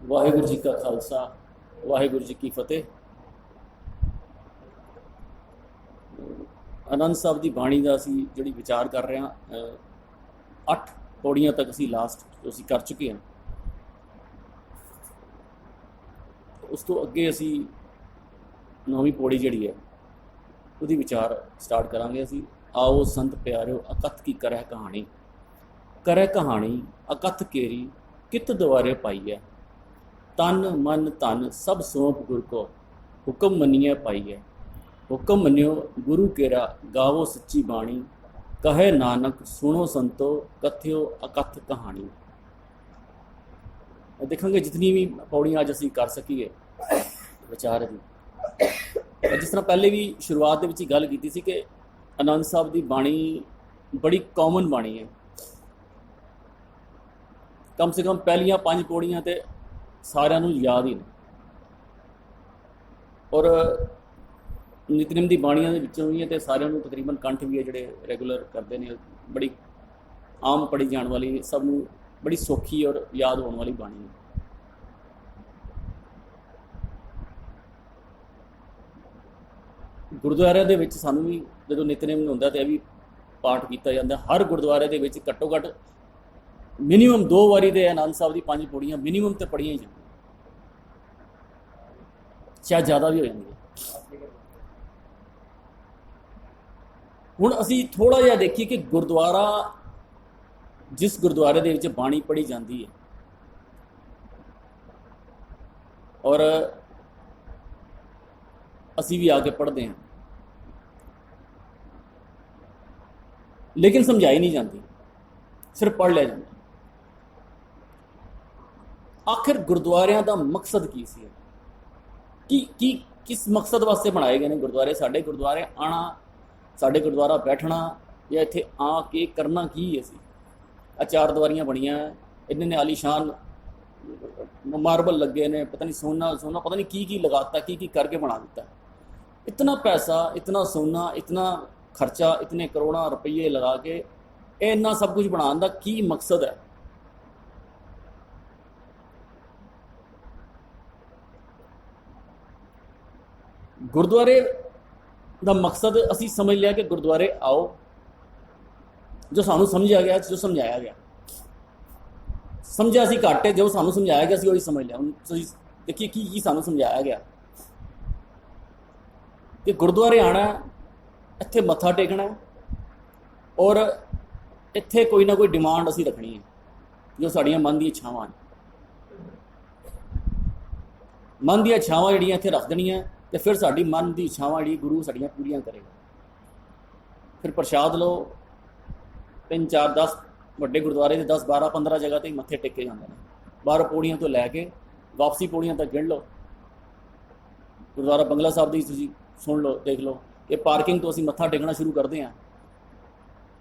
वाहिगुरू जी का खालसा वाहिगुरू जी की फतेह। आनंद साहब की बाणी का असी जी विचार कर रहे हैं, 8 पौड़ियां तक असी लास्ट जो असी कर चुके हैं। उस तो अगे असी 9वीं पौड़ी जी है उसकी विचार स्टार्ट करांगे। असी आओ संत प्यारिओ अकथ की करह कहानी, करह कहानी अकथ केरी कित द्वारे पाई है। तन मन धन सब सौंप गुर को, हुक्म मनिए पाई है। हुक्म मनियो गुरु केरा गावो सच्ची बाणी, कहे नानक सुनो संतो कथ्यो अकथ कहानी। देखेंगे जितनी भी पौड़ियां अज असी कर सकीए विचार की। जिस तरह पहले भी शुरुआत के गल की सी कि आनंद साहब की बाणी बड़ी कॉमन बाणी है। कम से कम पहलियां 5 पौड़ियां तो सारिਆਂ ਨੂੰ याद ही ने, और नितनेम की बाणियां ਦੇ ਵਿੱਚੋਂ भी है तो सारिਆਂ ਨੂੰ तकरीबन कंठ भी है जोड़े रेगूलर करते हैं। बड़ी आम पढ़ी जाने वाली, सबनों बड़ी सौखी और याद होने वाली बाणी है। गुरुद्वारे ਦੇ ਵਿੱਚ ਸਾਨੂੰ भी जो नितनेम ਹੁੰਦਾ तो यह भी पाठ किया जाता। हर गुरुद्वारे ਦੇ ਵਿੱਚ घट्टो घट्ट मिनीमम 2 वारी तो आनंद साहब की 5 पौड़ियां मिनीमम तो पढ़िया ही जाए, शायद ज़्यादा भी हो जाएंगी। हुण असी थोड़ा जिहा देखिए कि गुरुद्वारा जिस गुरुद्वारे दे विच बाणी पढ़ी जाती है और असी भी आके पढ़ते हैं, लेकिन समझाई नहीं जाती, सिर्फ पढ़ लिया जाता। आखिर गुरुद्वारियां दा मकसद की सी, कि किस मकसद वास्ते बनाए गए हैं गुरुद्वारे। साडे गुरुद्वारे आना, साडे गुरुद्वारा बैठना या इत्थे आके करना की है सी। 4 दीवारियां बनिया, इन्ने आलीशान मार्बल लगे ने, पता नहीं सोना सोना पता नहीं की लगाता, की करके बना दिता। इतना पैसा, इतना सोना, इतना खर्चा, इतने करोड़ों रुपये लगा के इन्ना सब कुछ बनाने का की मकसद है। गुरुद्वारे का मकसद असी समझ लिया कि गुरुद्वारे आओ, जो सानू समझा गया, जो समझाया गया, समझा असी घट है, जो सानू समझाया गया असी वही समझ लिया। हुण देखिए की सानू समझाया गया कि गुरुद्वारे आना, इत्थे मत्था टेकना और इत्थे कोई ना कोई डिमांड असी रखनी है जो साड़ियां मन दी इच्छावां हैं। मन दी इच्छावां जिहड़ियां इत्थे रख देनियां तो फिर साड़ी मन की इच्छावां जी गुरु साड़ियां पूरियां करेगा। फिर प्रशाद लो, 3 4 10 वड्डे गुरुद्वारे के 10 12 15 जगह तो मत्थे टेके जाते हैं। 12 पौड़ियां तो लैके वापसी पौड़ियां तक गिन लो। गुरुद्वारा बंगला साहब की तुसीं सुन लो, देख लो, ये पार्किंग तो असीं मत्था टेकना शुरू करते हैं।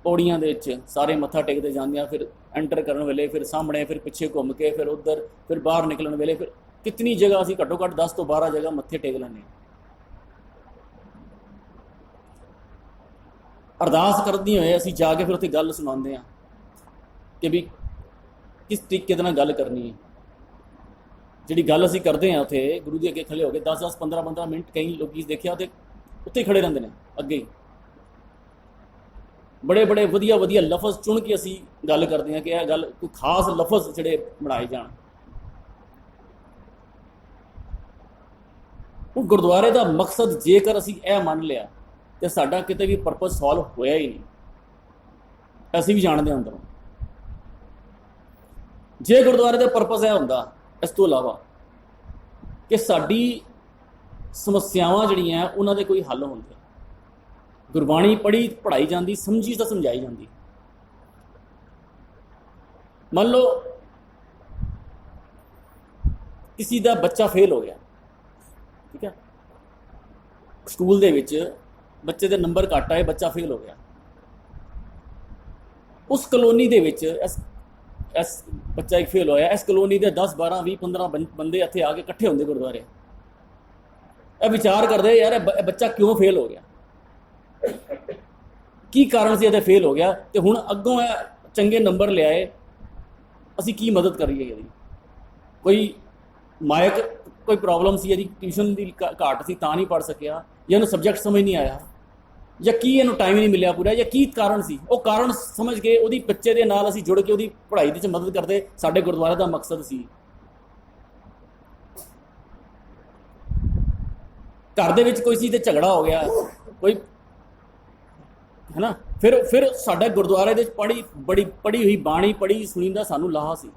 पौड़ियां दे विच सारे मत्था टेकते जाते हैं, फिर एंटर करने वेले, फिर सामने, फिर पिछे घूम के, फिर उधर, फिर बाहर निकलने वेले, फिर कितनी जगह असीं घट्टो घट्ट 10 तो 12 जगह मत्थे टेक लैंदे हैं। अरदास करदे होए असीं जाके फिर उत्थे गल सुणांदे हैं कि भी किस तरीके दे नाल गल करनी है। जिहड़ी गल असीं करदे हैं उत्थे गुरु जी अगे खड़े हो के 10 10 15 15 मिनट कई लोग देखिया तो उत्थे खड़े रहंदे ने अगे ही। बड़े बड़े वधिया वधिया लफज चुन के असीं गल करदे हैं कि यह गल कोई खास लफज जिहड़े बनाए जाण। हुण गुरुद्वारे का मकसद जेकर असीं यह मान लिया तो साडा किते भी परपज सॉल्व होया ही नहीं, असीं भी जानते हैं अंदरों। जे गुरुद्वारे का परपज यह हुंदा इस तो इलावा कि साडी समस्यावां जिहड़ियां उन्हां दे कोई हल होंदे, गुरबाणी पढ़ी पढ़ाई जाती, समझी तो समझाई जाती। मान लो किसी का बच्चा फेल हो गया, ठीक है, स्कूल दे विच बच्चे दे नंबर घट आए, बच्चा फेल हो गया। उस कलोनी दे विच इस बच्चा एक फेल होया, इस कलोनी के 10 12 20 15 बंदे इत्थे आके इकट्ठे होंदे गुरुद्वारे, यह विचार करते यार बच्चा क्यों फेल हो गया, की कारण से ये फेल हो गया, तो हुण अगों चंगे नंबर लियाए, असी की मदद करिए। यदि कोई ਮਾਇਕ ਕੋਈ ਪ੍ਰੋਬਲਮ ਸੀ, ਇਹਦੀ ਟਿਊਸ਼ਨ ਦੀ ਘਾਟ ਸੀ ਤਾਂ ਨਹੀਂ ਪੜ੍ਹ ਸਕਿਆ, ਜਾਂ ਇਹਨੂੰ ਸਬਜੈਕਟ ਸਮਝ ਨਹੀਂ ਆਇਆ, ਜਾਂ ਕੀ ਇਹਨੂੰ ਟਾਈਮ ਨਹੀਂ ਮਿਲਿਆ ਪੂਰਾ, ਜਾਂ ਕੀ ਕਾਰਨ ਸੀ, ਉਹ ਕਾਰਨ ਸਮਝ ਕੇ ਉਹਦੀ ਬੱਚੇ ਦੇ ਨਾਲ ਅਸੀਂ ਜੁੜ ਕੇ ਉਹਦੀ ਪੜ੍ਹਾਈ ਦੇ ਵਿੱਚ ਮਦਦ ਕਰਦੇ ਸਾਡੇ ਗੁਰਦੁਆਰੇ ਦਾ ਮਕਸਦ ਸੀ। ਘਰ ਦੇ ਵਿੱਚ ਕੋਈ ਚੀਜ਼ ਤੇ ਝਗੜਾ ਹੋ ਗਿਆ, ਕੋਈ ਹੈ ਨਾ, ਫਿਰ ਸਾਡੇ ਗੁਰਦੁਆਰੇ ਦੇ ਪੜ੍ਹੀ ਹੋਈ ਬਾਣੀ ਪੜ੍ਹੀ ਸੁਣੀ ਦਾ ਸਾਨੂੰ ਲਾਹਾ ਸੀ।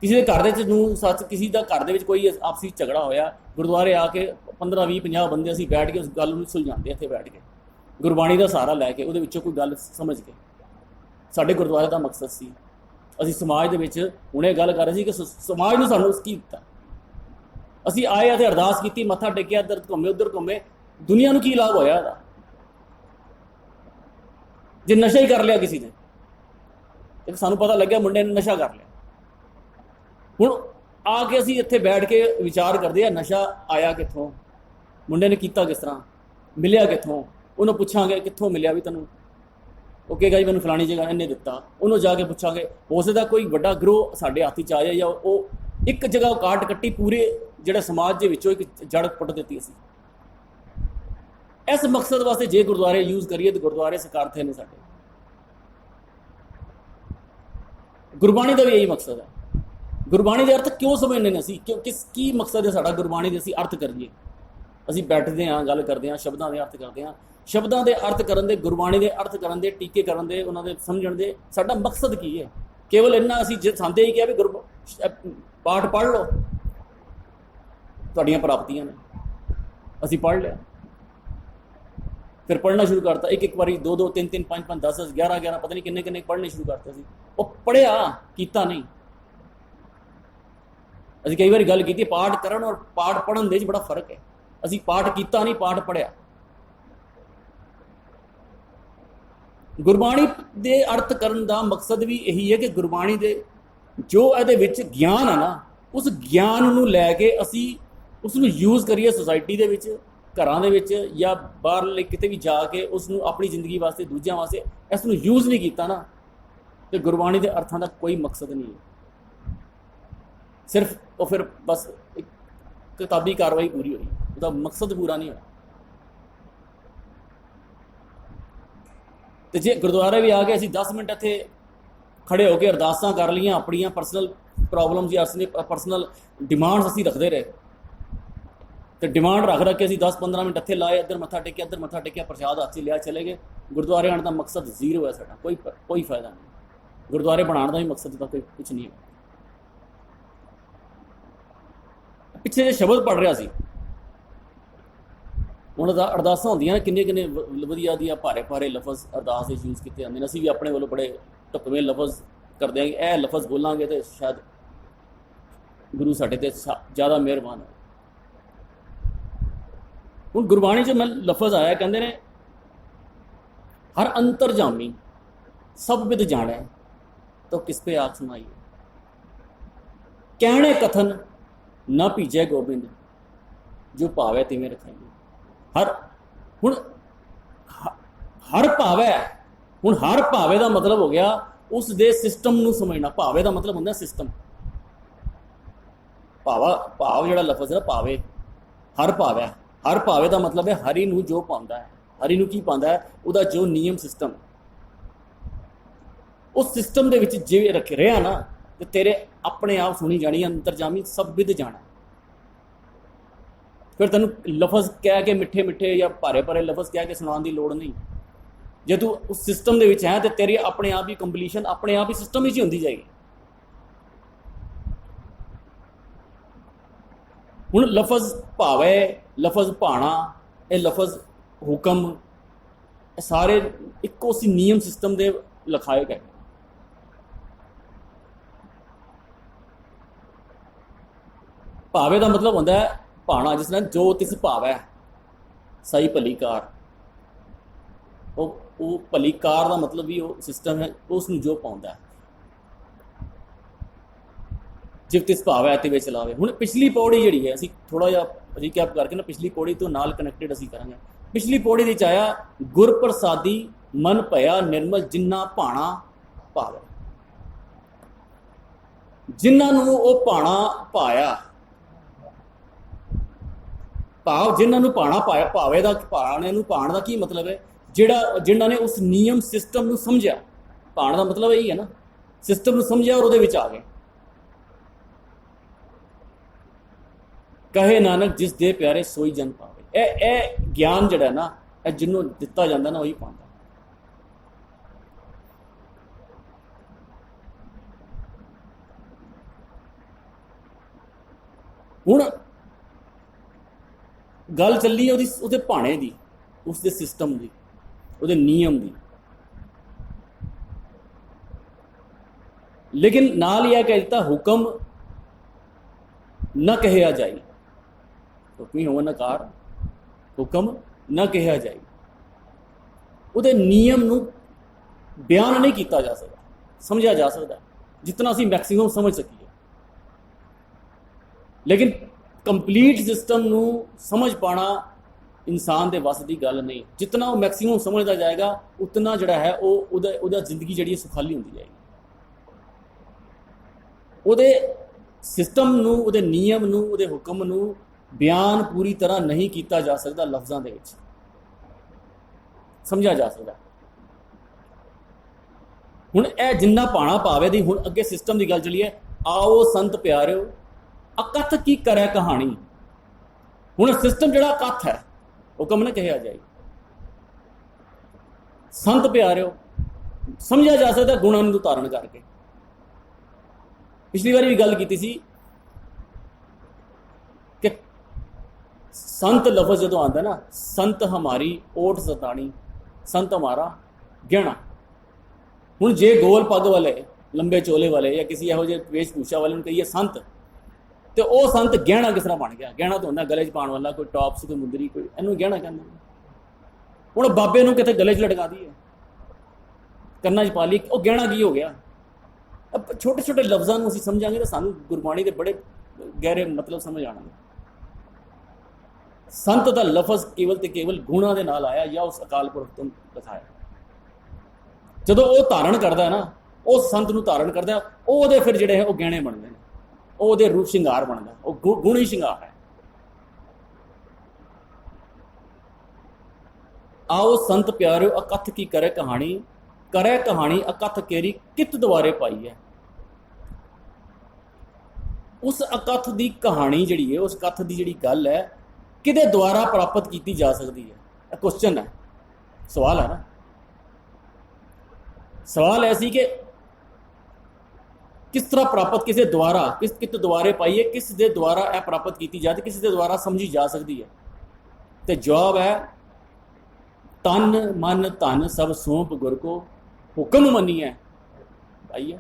ਕਿਸੇ ਦੇ ਘਰ ਦੇ ਵਿੱਚ ਨੂੰ ਸੱਚ, ਕਿਸੇ ਦਾ ਘਰ ਦੇ ਵਿੱਚ ਕੋਈ ਆਪਸੀ ਝਗੜਾ ਹੋਇਆ, ਗੁਰਦੁਆਰੇ ਆ ਕੇ 15 20 50 ਬੰਦੇ ਅਸੀਂ ਬੈਠ ਕੇ ਉਸ ਗੱਲ ਨੂੰ ਸੁਲਝਾਉਂਦੇ, ਇੱਥੇ ਬੈਠ ਕੇ ਗੁਰਬਾਣੀ ਦਾ ਸਹਾਰਾ ਲੈ ਕੇ ਉਹਦੇ ਵਿੱਚੋਂ ਕੋਈ ਗੱਲ ਸਮਝ ਕੇ। ਸਾਡੇ ਗੁਰਦੁਆਰੇ ਦਾ ਮਕਸਦ ਸੀ। ਅਸੀਂ ਸਮਾਜ ਦੇ ਵਿੱਚ ਹੁਣੇ ਗੱਲ ਕਰ ਰਹੇ ਸੀ ਕਿ ਸਮਾਜ ਨੂੰ ਸਾਨੂੰ ਕੀ ਦਿੱਤਾ। ਅਸੀਂ ਆਏ ਅਤੇ ਅਰਦਾਸ ਕੀਤੀ, ਮੱਥਾ ਟੇਕਿਆ, ਇੱਧਰ ਘੁੰਮੇ ਉੱਧਰ ਘੁੰਮੇ, ਦੁਨੀਆ ਨੂੰ ਕੀ ਲਾਭ ਹੋਇਆ ਇਹਦਾ? ਜੇ ਨਸ਼ਾ ਹੀ ਕਰ ਲਿਆ ਕਿਸੇ ਨੇ, ਤੇ ਸਾਨੂੰ ਪਤਾ ਲੱਗਿਆ ਮੁੰਡੇ ਨੇ ਨਸ਼ਾ ਕਰ ਲਿਆ। ਹੁਣ ਆ ਕੇ ਅਸੀਂ ਇੱਥੇ ਬੈਠ ਕੇ ਵਿਚਾਰ ਕਰਦੇ ਆ, ਨਸ਼ਾ ਆਇਆ ਕਿੱਥੋਂ, ਮੁੰਡੇ ਨੇ ਕੀਤਾ ਕਿਸ ਤਰ੍ਹਾਂ, ਮਿਲਿਆ ਕਿੱਥੋਂ, ਉਹਨੂੰ ਪੁੱਛਾਂਗੇ ਕਿੱਥੋਂ ਮਿਲਿਆ ਵੀ ਤੈਨੂੰ, ਉਹ ਕਹੇਗਾ ਜੀ ਮੈਨੂੰ ਫਲਾਣੀ ਜਗ੍ਹਾ ਇਹਨੇ ਦਿੱਤਾ, ਉਹਨੂੰ ਜਾ ਕੇ ਪੁੱਛਾਂਗੇ। ਹੋ ਸਕਦਾ ਕੋਈ ਵੱਡਾ ਗਰੋਹ ਸਾਡੇ ਹੱਥ 'ਚ ਆ ਜਾਏ, ਜਾਂ ਉਹ ਇੱਕ ਜਗ੍ਹਾ ਉਹ ਕਾਟ ਕੱਟੀ, ਪੂਰੇ ਜਿਹੜੇ ਸਮਾਜ ਦੇ ਵਿੱਚੋਂ ਇੱਕ ਜੜ ਪੁੱਟ ਦਿੱਤੀ ਅਸੀਂ। ਇਸ ਮਕਸਦ ਵਾਸਤੇ ਜੇ ਗੁਰਦੁਆਰੇ ਯੂਜ਼ ਕਰੀਏ ਤਾਂ ਗੁਰਦੁਆਰੇ ਸਕਾਰਥੇ ਨੇ ਸਾਡੇ। ਗੁਰਬਾਣੀ ਦਾ ਵੀ ਇਹੀ ਮਕਸਦ ਹੈ। ਗੁਰਬਾਣੀ ਦੇ ਅਰਥ ਕਿਉਂ ਸਮਝਦੇ ਨੇ ਅਸੀਂ, ਕੀ ਮਕਸਦ ਹੈ ਸਾਡਾ ਗੁਰਬਾਣੀ ਦੇ ਅਸੀਂ ਅਰਥ ਕਰੀਏ। ਅਸੀਂ ਬੈਠਦੇ ਹਾਂ, ਗੱਲ ਕਰਦੇ ਹਾਂ, ਸ਼ਬਦਾਂ ਦੇ ਅਰਥ ਕਰਦੇ ਹਾਂ। ਸ਼ਬਦਾਂ ਦੇ ਅਰਥ ਕਰਨ ਦੇ, ਗੁਰਬਾਣੀ ਦੇ ਅਰਥ ਕਰਨ ਦੇ, ਟੀਕੇ ਕਰਨ ਦੇ, ਉਹਨਾਂ ਦੇ ਸਮਝਣ ਦੇ ਸਾਡਾ ਮਕਸਦ ਕੀ ਹੈ? ਕੇਵਲ ਇੰਨਾ ਅਸੀਂ ਸੰਦੇ ਹੀ ਕਿਹਾ ਵੀ ਪਾਠ ਪੜ੍ਹ ਲਓ, ਤੁਹਾਡੀਆਂ ਪ੍ਰਾਪਤੀਆਂ ਨੇ। ਅਸੀਂ ਪੜ੍ਹ ਲਿਆ, ਫਿਰ ਪੜ੍ਹਨਾ ਸ਼ੁਰੂ ਕਰਤਾ, ਇੱਕ ਵਾਰੀ 2 2 3 3 5 5 10 10 11 11 ਪਤਾ ਨਹੀਂ ਕਿੰਨੇ ਪੜ੍ਹਨੇ ਸ਼ੁਰੂ ਕਰਤੇ ਸੀ। ਉਹ ਪੜ੍ਹਿਆ, ਕੀਤਾ ਨਹੀਂ। ਅਸੀਂ ਕਈ ਵਾਰੀ ਗੱਲ ਕੀਤੀ, ਪਾਠ ਕਰਨ ਔਰ ਪਾਠ ਪੜ੍ਹਨ ਦੇ ਵਿੱਚ ਬੜਾ ਫਰਕ ਹੈ। ਅਸੀਂ ਪਾਠ ਕੀਤਾ ਨਹੀਂ, ਪਾਠ ਪੜ੍ਹਿਆ। ਗੁਰਬਾਣੀ ਦੇ ਅਰਥ ਕਰਨ ਦਾ ਮਕਸਦ ਵੀ ਇਹੀ ਹੈ ਕਿ ਗੁਰਬਾਣੀ ਦੇ ਜੋ ਇਹਦੇ ਵਿੱਚ ਗਿਆਨ ਹੈ ਨਾ, ਉਸ ਗਿਆਨ ਨੂੰ ਲੈ ਕੇ ਅਸੀਂ ਉਸ ਨੂੰ ਯੂਜ਼ ਕਰੀਏ ਸੋਸਾਇਟੀ ਦੇ ਵਿੱਚ, ਘਰਾਂ ਦੇ ਵਿੱਚ, ਜਾਂ ਬਾਹਰਲੇ ਕਿਤੇ ਵੀ ਜਾ ਕੇ ਉਸ ਨੂੰ ਆਪਣੀ ਜ਼ਿੰਦਗੀ ਵਾਸਤੇ, ਦੂਜਿਆਂ ਵਾਸਤੇ ਇਸ ਨੂੰ ਯੂਜ਼ ਨਹੀਂ ਕੀਤਾ ਨਾ, ਤੇ ਗੁਰਬਾਣੀ ਦੇ ਅਰਥਾਂ ਦਾ ਕੋਈ ਮਕਸਦ ਨਹੀਂ ਹੈ। ਸਿਰਫ ਉਹ ਫਿਰ ਬਸ ਇੱਕ ਕਿਤਾਬੀ ਕਾਰਵਾਈ ਪੂਰੀ ਹੋਈ, ਉਹਦਾ ਮਕਸਦ ਪੂਰਾ ਨਹੀਂ ਹੋਇਆ। ਤੇ ਜੇ ਗੁਰਦੁਆਰੇ ਵੀ ਆ ਕੇ ਅਸੀਂ 10 ਮਿੰਟ ਇੱਥੇ ਖੜੇ ਹੋ ਕੇ ਅਰਦਾਸਾਂ ਕਰ ਲਈਆਂ, ਆਪਣੀਆਂ ਪਰਸਨਲ ਪ੍ਰੋਬਲਮ ਜਾਂ ਆਪਣੇ ਪਰਸਨਲ ਡਿਮਾਂਡਸ ਅਸੀਂ ਰੱਖਦੇ ਰਹੇ, ਤੇ ਡਿਮਾਂਡ ਰੱਖ ਕੇ ਅਸੀਂ 10 15 ਮਿੰਟ ਇੱਥੇ ਲਾਏ, ਇੱਧਰ ਮੱਥਾ ਟੇਕਿਆ, ਇੱਧਰ ਮੱਥਾ ਟੇਕਿਆ, ਪ੍ਰਸ਼ਾਦ ਹੱਥ 'ਚ ਲਿਆ, ਚਲੇ ਗਏ। ਗੁਰਦੁਆਰੇ ਆਉਣ ਦਾ ਮਕਸਦ ਜ਼ੀਰੋ ਹੈ ਸਾਡਾ, ਕੋਈ ਫਾਇਦਾ ਨਹੀਂ। ਗੁਰਦੁਆਰੇ ਬਣਾਉਣ ਦਾ ਵੀ ਮਕਸਦ ਤਾਂ ਕੋਈ ਕੁਛ ਨਹੀਂ ਹੈ। ਪਿੱਛੇ ਜੇ ਸ਼ਬਦ ਪੜ੍ਹ ਰਿਹਾ ਸੀ, ਉਹਨਾਂ ਦਾ ਅਰਦਾਸਾਂ ਹੁੰਦੀਆਂ ਨੇ, ਕਿੰਨੇ ਵਧੀਆ ਦੀਆਂ ਭਾਰੇ ਲਫ਼ਜ਼ ਅਰਦਾਸ ਦੇ ਯੂਜ਼ ਕੀਤੇ ਜਾਂਦੇ ਨੇ। ਅਸੀਂ ਵੀ ਆਪਣੇ ਵੱਲੋਂ ਬੜੇ ਢੁਕਵੇਂ ਲਫ਼ਜ਼ ਕਰਦੇ ਹਾਂ ਕਿ ਇਹ ਲਫ਼ਜ਼ ਬੋਲਾਂਗੇ ਤੇ ਸ਼ਾਇਦ ਗੁਰੂ ਸਾਡੇ ਤੇ ਜ਼ਿਆਦਾ ਮਿਹਰਬਾਨ ਹੈ। ਹੁਣ ਗੁਰਬਾਣੀ 'ਚ ਮੈਂ ਲਫ਼ਜ਼ ਆਇਆ, ਕਹਿੰਦੇ ਨੇ ਹਰ ਅੰਤਰਜਾਮੀ ਸਭ ਵਿਦ ਜਾਣੈ ਤੋ ਕਿਸ ਪੇ ਆਖ ਸੁਣਾਈਏ, ਕਹਿਣੇ ਕਥਨ ਨਾ ਭੀਜੈ ਗੋਬਿੰਦ, ਜੋ ਭਾਵੈ ਤਿਵੇਂ ਰਖਾਈਏ। ਹਰ ਭਾਵੈ, ਹੁਣ ਹਰ ਭਾਵੇ ਦਾ ਮਤਲਬ ਹੋ ਗਿਆ ਉਸ ਦੇ ਸਿਸਟਮ ਨੂੰ ਸਮਝਣਾ। ਭਾਵੇ ਦਾ ਮਤਲਬ ਹੁੰਦਾ ਸਿਸਟਮ। ਭਾਵ ਜਿਹੜਾ ਲਫ਼ਜ਼ ਹੈ ਭਾਵੇ, ਹਰ ਭਾਵੈ, ਹਰ ਭਾਵੇ ਦਾ ਮਤਲਬ ਹੈ ਹਰੀ ਨੂੰ ਜੋ ਪਾਉਂਦਾ ਹੈ। ਹਰੀ ਨੂੰ ਕੀ ਪਾਉਂਦਾ ਹੈ? ਉਹਦਾ ਜੋ ਨਿਯਮ ਸਿਸਟਮ, ਉਸ ਸਿਸਟਮ ਦੇ ਵਿੱਚ ਜੇ ਰੱਖ ਰਿਹਾ ਨਾ, ਤੇ ਤੇਰੇ ਆਪਣੇ ਆਪ ਸੁਣੀ ਜਾਣੀ ਅੰਤਰਜਾਮੀ ਸਭ ਵਿਦ ਜਾਣਾ। ਫਿਰ ਤੈਨੂੰ ਲਫ਼ਜ਼ ਕਹਿ ਕੇ ਮਿੱਠੇ ਜਾਂ ਭਾਰੇ ਲਫ਼ਜ਼ ਕਹਿ ਕੇ ਸੁਣਾਉਣ ਦੀ ਲੋੜ ਨਹੀਂ। ਜੇ ਤੂੰ ਉਸ ਸਿਸਟਮ ਦੇ ਵਿੱਚ ਹੈ ਤੇ ਤੇਰੀ ਆਪਣੇ ਆਪ ਹੀ ਕੰਪਲੀਸ਼ਨ ਆਪਣੇ ਆਪ ਹੀ ਸਿਸਟਮ ਵਿੱਚ ਹੀ ਹੁੰਦੀ ਜਾਏਗੀ। ਹੁਣ ਲਫ਼ਜ਼ ਭਾਵੇ, ਲਫ਼ਜ਼ ਭਾਣਾ, ਇਹ ਲਫ਼ਜ਼ ਹੁਕਮ, ਇਹ ਸਾਰੇ ਇੱਕੋ ਸੀ ਨਿਯਮ ਸਿਸਟਮ ਦੇ ਲਿਖਾਏ ਗਏ। ਭਾਵੇ ਦਾ ਮਤਲਬ ਹੁੰਦਾ ਹੈ ਭਾਣਾ, ਜਿਸ ਨਾਲ ਜੋ ਤਿਸ ਭਾਵੈ ਸਹੀ ਭਲੀਕਾਰ। ਉਹ ਭਲੀਕਾਰ ਦਾ ਮਤਲਬ ਵੀ ਉਹ ਸਿਸਟਮ ਹੈ, ਉਸ ਨੂੰ ਜੋ ਪਾਉਂਦਾ ਹੈ। ਜਿਵ ਤਿਸ ਭਾਵੈ ਤੇ ਵਿੱਚ ਚਲਾਵੇ। ਹੁਣ ਪਿਛਲੀ ਪੌੜੀ ਜਿਹੜੀ ਹੈ, ਅਸੀਂ ਥੋੜਾ ਜਿਹਾ ਰੀਕੈਪ ਕਰਕੇ ਨਾ ਪਿਛਲੀ ਪੌੜੀ ਤੋਂ ਨਾਲ ਕਨੈਕਟਡ ਅਸੀਂ ਕਰਾਂਗੇ। ਪਿਛਲੀ ਪੌੜੀ ਵਿੱਚ ਆਇਆ ਗੁਰ ਪ੍ਰਸਾਦੀ ਮਨ ਭਇਆ ਨਿਰਮਲ ਜਿੰਨਾ ਭਾਣਾ ਭਾਵੈ। ਜਿਨ੍ਹਾਂ ਨੂੰ ਉਹ ਭਾਣਾ ਪਾਇਆ, ਭਾਵ ਜਿਨ੍ਹਾਂ ਨੂੰ ਭਾਣਾ ਪਾਇਆ, ਭਾਵੇ ਦਾ ਭਾਣੇ ਨੂੰ ਪਾਣ ਦਾ ਕੀ ਮਤਲਬ ਹੈ, ਜਿਨ੍ਹਾਂ ਨੇ ਉਸ ਨਿਯਮ ਸਿਸਟਮ ਨੂੰ ਸਮਝਿਆ। ਭਾਣ ਦਾ ਮਤਲਬ ਇਹੀ ਹੈ ਨਾ, ਸਿਸਟਮ ਨੂੰ ਸਮਝਿਆ ਔਰ ਉਹਦੇ ਵਿੱਚ ਆ ਗਏ। ਕਹੇ ਨਾਨਕ ਜਿਸ ਦੇ ਪਿਆਰੇ ਸੋਈ ਜਨ ਪਾਵੇ। ਇਹ ਗਿਆਨ ਜਿਹੜਾ ਨਾ, ਇਹ ਜਿਹਨੂੰ ਦਿੱਤਾ ਜਾਂਦਾ ਨਾ ਉਹੀ ਪਾਉਂਦਾ। ਹੁਣ ਗੱਲ ਚੱਲੀ ਉਹਦੇ ਭਾਣੇ ਦੀ, ਉਸਦੇ ਸਿਸਟਮ ਦੀ, ਉਹਦੇ ਨਿਯਮ ਦੀ। ਲੇਕਿਨ ਨਾਲ ਇਹ ਕਹਿ ਦਿੱਤਾ ਹੁਕਮ ਨਾ ਕਹਿਆ ਜਾਏ, ਹੁਕਮੀ ਹੋਵਨ ਨਕਾਰ, ਹੁਕਮ ਨਾ ਕਹਿਆ ਜਾਏ। ਉਹਦੇ ਨਿਯਮ ਨੂੰ ਬਿਆਨ ਨਹੀਂ ਕੀਤਾ ਜਾ ਸਕਦਾ, ਸਮਝਿਆ ਜਾ ਸਕਦਾ ਜਿਤਨਾ ਅਸੀਂ ਮੈਕਸਿਮਮ ਸਮਝ ਸਕੀਏ। ਲੇਕਿਨ ਕੰਪਲੀਟ ਸਿਸਟਮ ਨੂੰ ਸਮਝ ਪਾਣਾ ਇਨਸਾਨ ਦੇ ਵੱਸ ਦੀ ਗੱਲ ਨਹੀਂ। ਜਿਤਨਾ ਉਹ ਮੈਕਸਿਮਮ ਸਮਝਦਾ ਜਾਏਗਾ ਉਤਨਾ ਜਿਹੜਾ ਹੈ ਉਹਦਾ ਜ਼ਿੰਦਗੀ ਜਿਹੜੀ ਸੁਖਾਲੀ ਹੁੰਦੀ ਜਾਏਗੀ। ਉਹਦੇ ਸਿਸਟਮ ਨੂੰ, ਉਹਦੇ ਨਿਯਮ ਨੂੰ, ਉਹਦੇ ਹੁਕਮ ਨੂੰ ਬਿਆਨ ਪੂਰੀ ਤਰ੍ਹਾਂ ਨਹੀਂ ਕੀਤਾ ਜਾ ਸਕਦਾ, ਲਫ਼ਜ਼ਾਂ ਦੇ ਵਿੱਚ ਸਮਝਿਆ ਜਾ ਸਕਦਾ। ਹੁਣ ਇਹ ਜਿੰਨਾ ਭਾਣਾ ਭਾਵੇ ਦੀ, ਹੁਣ ਅੱਗੇ ਸਿਸਟਮ ਦੀ ਗੱਲ ਚੱਲੀਏ। ਆਓ ਸੰਤ ਪਿਆਰਿਓ ਅਕਥ ਕੀ ਕਰੇ ਕਹਾਣੀ। ਹੁਣ ਸਿਸਟਮ ਜਿਹੜਾ ਅਕਥ ਹੈ, ਹੁਕਮ ਨਾ ਕਹਿਆ ਜਾਏ। ਸੰਤ ਪਿਆਰਿਓ ਸਮਝਿਆ ਜਾ ਸਕਦਾ ਗੁਣਾਂ ਨੂੰ ਧਾਰਨ ਕਰਕੇ। ਪਿਛਲੀ ਵਾਰੀ ਵੀ ਗੱਲ ਕੀਤੀ ਸੀ ਕਿ ਸੰਤ ਲਫ਼ਜ਼ ਜਦੋਂ ਆਉਂਦਾ ਨਾ, ਸੰਤ ਹਮਾਰੀ ਓਟ ਸਤਾਣੀ, ਸੰਤ ਹਮਾਰਾ ਗਹਿਣਾ। ਹੁਣ ਜੇ ਗੋਲ ਪੱਗ ਵਾਲੇ, ਲੰਬੇ ਚੋਲੇ ਵਾਲੇ ਜਾਂ ਕਿਸੇ ਇਹੋ ਜਿਹੇ ਵੇਸ਼ ਭੂਸ਼ਾ ਵਾਲੇ ਨੂੰ ਕਹੀਏ ਸੰਤ, ਤੇ ਉਹ ਸੰਤ ਗਹਿਣਾ ਕਿਸ ਤਰ੍ਹਾਂ ਬਣ ਗਿਆ? ਗਹਿਣਾ ਤਾਂ ਹੁੰਦਾ ਗਲੇ 'ਚ ਪਾਉਣ ਵਾਲਾ, ਕੋਈ ਟੌਪਸ, ਕੋਈ ਮੁੰਦਰੀ, ਕੋਈ, ਇਹਨੂੰ ਗਹਿਣਾ ਕਹਿੰਦੇ। ਹੁਣ ਬਾਬੇ ਨੂੰ ਕਿਤੇ ਗਲੇ 'ਚ ਲਟਕਾ ਦਈਏ, ਕੰਨਾਂ 'ਚ ਪਾ ਲਈ, ਉਹ ਗਹਿਣਾ ਕੀ ਹੋ ਗਿਆ? ਛੋਟੇ ਛੋਟੇ ਲਫ਼ਜ਼ਾਂ ਨੂੰ ਅਸੀਂ ਸਮਝਾਂਗੇ ਤਾਂ ਸਾਨੂੰ ਗੁਰਬਾਣੀ ਦੇ ਬੜੇ ਗਹਿਰੇ ਮਤਲਬ ਸਮਝ ਆਉਣਗੇ। ਸੰਤ ਦਾ ਲਫ਼ਜ਼ ਕੇਵਲ ਤੇ ਕੇਵਲ ਗੁਣਾਂ ਦੇ ਨਾਲ ਆਇਆ ਜਾਂ ਉਸ ਅਕਾਲ ਪੁਰਖ ਤੋਂ ਲਿਖਾਇਆ। ਜਦੋਂ ਉਹ ਧਾਰਨ ਕਰਦਾ ਨਾ, ਉਸ ਸੰਤ ਨੂੰ ਧਾਰਨ ਕਰਦਾ, ਉਹਦੇ ਫਿਰ ਜਿਹੜੇ ਹੈ ਉਹ ਗਹਿਣੇ ਬਣਦੇ ਨੇ, ਉਹਦੇ ਰੂਪ ਸ਼ਿੰਗਾਰ ਬਣਦਾ, ਉਹ ਗੁਣ ਹੀ ਸ਼ਿੰਗਾਰ ਹੈ। ਆਓ ਸੰਤ ਪਿਆਰਿਓ ਅਕਥ ਕੀ ਕਰੇ ਕਹਾਣੀ, ਕਰੇ ਕਹਾਣੀ ਅਕਥ ਕੇਰੀ ਕਿਤ ਦੁਆਰੇ ਪਾਈ ਹੈ। ਉਸ ਅਕਥ ਦੀ ਕਹਾਣੀ ਜਿਹੜੀ ਹੈ, ਉਸ ਕਥ ਦੀ ਜਿਹੜੀ ਗੱਲ ਹੈ, ਕਿਹਦੇ ਦੁਆਰਾ ਪ੍ਰਾਪਤ ਕੀਤੀ ਜਾ ਸਕਦੀ ਹੈ? ਇਹ ਕੁਐਸਚਨ ਹੈ, ਸਵਾਲ ਹੈ ਨਾ। ਸਵਾਲ ਐਸੀ ਕਿ ਕਿਸ ਤਰ੍ਹਾਂ ਪ੍ਰਾਪਤ, ਕਿਸੇ ਦੁਆਰਾ, ਕਿਤ ਦੁਆਰੇ ਪਾਈਏ, ਕਿਸ ਦੇ ਦੁਆਰਾ ਇਹ ਪ੍ਰਾਪਤ ਕੀਤੀ ਜਾਏ, ਕਿਸ ਦੇ ਦੁਆਰਾ ਸਮਝੀ ਜਾ ਸਕਦੀ ਹੈ? ਤੇ ਜਵਾਬ ਹੈ ਤਨ ਮਨ ਧਨ ਸਭ ਸੌਂਪ ਗੁਰ ਕੋ, ਹੁਕਮ ਮੰਨੀਐ ਪਾਈਏ।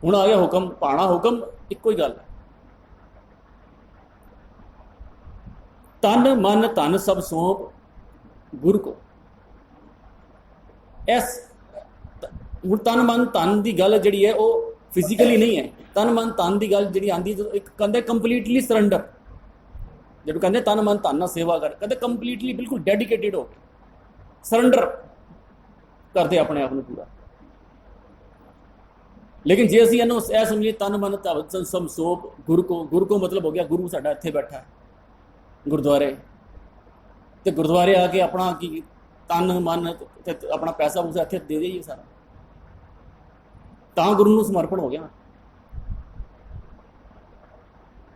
ਹੁਣ ਆ ਗਿਆ ਹੁਕਮ, ਪਾਣਾ ਹੁਕਮ ਇੱਕੋ ਹੀ ਗੱਲ ਹੈ। ਤਨ ਮਨ ਧਨ ਸਭ ਸੌਂਪ ਗੁਰ ਕੋ। ਇਸ ਹੁਣ ਤਨ ਮਨ ਧਨ ਦੀ ਗੱਲ ਜਿਹੜੀ ਹੈ ਉਹ ਫਿਜ਼ੀਕਲੀ ਨਹੀਂ ਹੈ। ਤਨ ਮਨ ਧਨ ਦੀ ਗੱਲ ਜਿਹੜੀ ਆਉਂਦੀ, ਜਦੋਂ ਇੱਕ ਕਹਿੰਦੇ ਕੰਪਲੀਟਲੀ ਸਰੈਂਡਰ, ਜਦੋਂ ਕਹਿੰਦੇ ਤਨ ਮਨ ਧਨ ਨਾਲ ਸੇਵਾ ਕਰ, ਕਹਿੰਦੇ ਕੰਪਲੀਟਲੀ ਬਿਲਕੁਲ ਡੈਡੀਕੇਟਿਡ ਹੋ ਕੇ ਸਰੈਂਡਰ ਕਰਦੇ ਆਪਣੇ ਆਪ ਨੂੰ ਪੂਰਾ। ਲੇਕਿਨ ਜੇ ਅਸੀਂ ਇਹਨੂੰ ਇਹ ਸਮਝੀਏ ਤਨ ਮਨ ਧਨ ਸਭ ਸੌਂਪ ਗੁਰ ਕੋ, ਗੁਰ ਕੋ ਮਤਲਬ ਹੋ ਗਿਆ ਗੁਰੂ ਸਾਡਾ ਇੱਥੇ ਬੈਠਾ ਹੈ ਗੁਰਦੁਆਰੇ, ਤੇ ਗੁਰਦੁਆਰੇ ਆ ਕੇ ਆਪਣਾ ਕੀ ਤਨ ਮਨ ਤੇ ਆਪਣਾ ਪੈਸਾ ਪੂਸਾ ਇੱਥੇ ਦੇ ਦੇਈਏ ਸਾਰਾ, ਤਾਂ ਗੁਰੂ ਨੂੰ ਸਮਰਪਣ ਹੋ ਗਿਆ।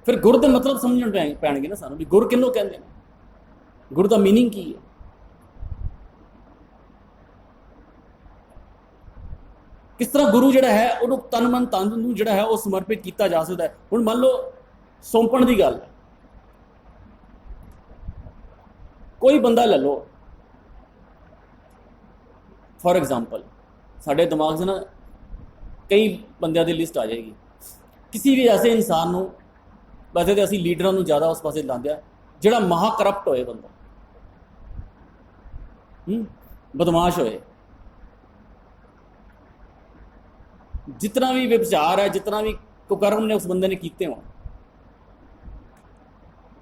ਫਿਰ ਗੁਰ ਦੇ ਮਤਲਬ ਸਮਝਣ ਪੈਣਗੇ ਨਾ ਸਾਨੂੰ, ਵੀ ਗੁਰ ਕਿਹਨੂੰ ਕਹਿੰਦੇ ਨੇ, ਗੁਰ ਦਾ ਮੀਨਿੰਗ ਕੀ ਹੈ। ਕਿਸ ਤਰ੍ਹਾਂ ਗੁਰੂ ਜਿਹੜਾ ਹੈ ਉਹਨੂੰ ਤਨ ਮਨ ਧਨ ਨੂੰ ਜਿਹੜਾ ਹੈ ਉਹ ਸਮਰਪਿਤ ਕੀਤਾ ਜਾ ਸਕਦਾ ਹੈ। ਹੁਣ ਮੰਨ ਲਓ ਸੌਂਪਣ ਦੀ ਗੱਲ ਹੈ, ਕੋਈ ਬੰਦਾ ਲੈ ਲਓ ਫॉर एग्जाम्पल, ਸਾਡੇ ਦਿਮਾਗ 'ਚ ਨਾ ਕਈ ਬੰਦਿਆਂ ਦੀ ਲਿਸਟ ਆ ਜਾਏਗੀ। ਕਿਸੇ ਵੀ ਐਸੇ ਇਨਸਾਨ ਨੂੰ, ਵੈਸੇ ਤਾਂ ਅਸੀਂ ਲੀਡਰਾਂ ਨੂੰ ਜ਼ਿਆਦਾ ਉਸ ਪਾਸੇ ਲਾਉਂਦੇ ਆ, ਜਿਹੜਾ ਮਹਾ ਕਰਪਟ ਹੋਏ ਬੰਦਾ, ਬਦਮਾਸ਼ ਹੋਏ, ਜਿਤਨਾ ਵੀ ਵਿਚਾਰ ਹੈ, ਜਿਤਨਾ ਵੀ ਕੁਕਰਮ ਨੇ ਉਸ ਬੰਦੇ ਨੇ ਕੀਤੇ ਹੋਣ,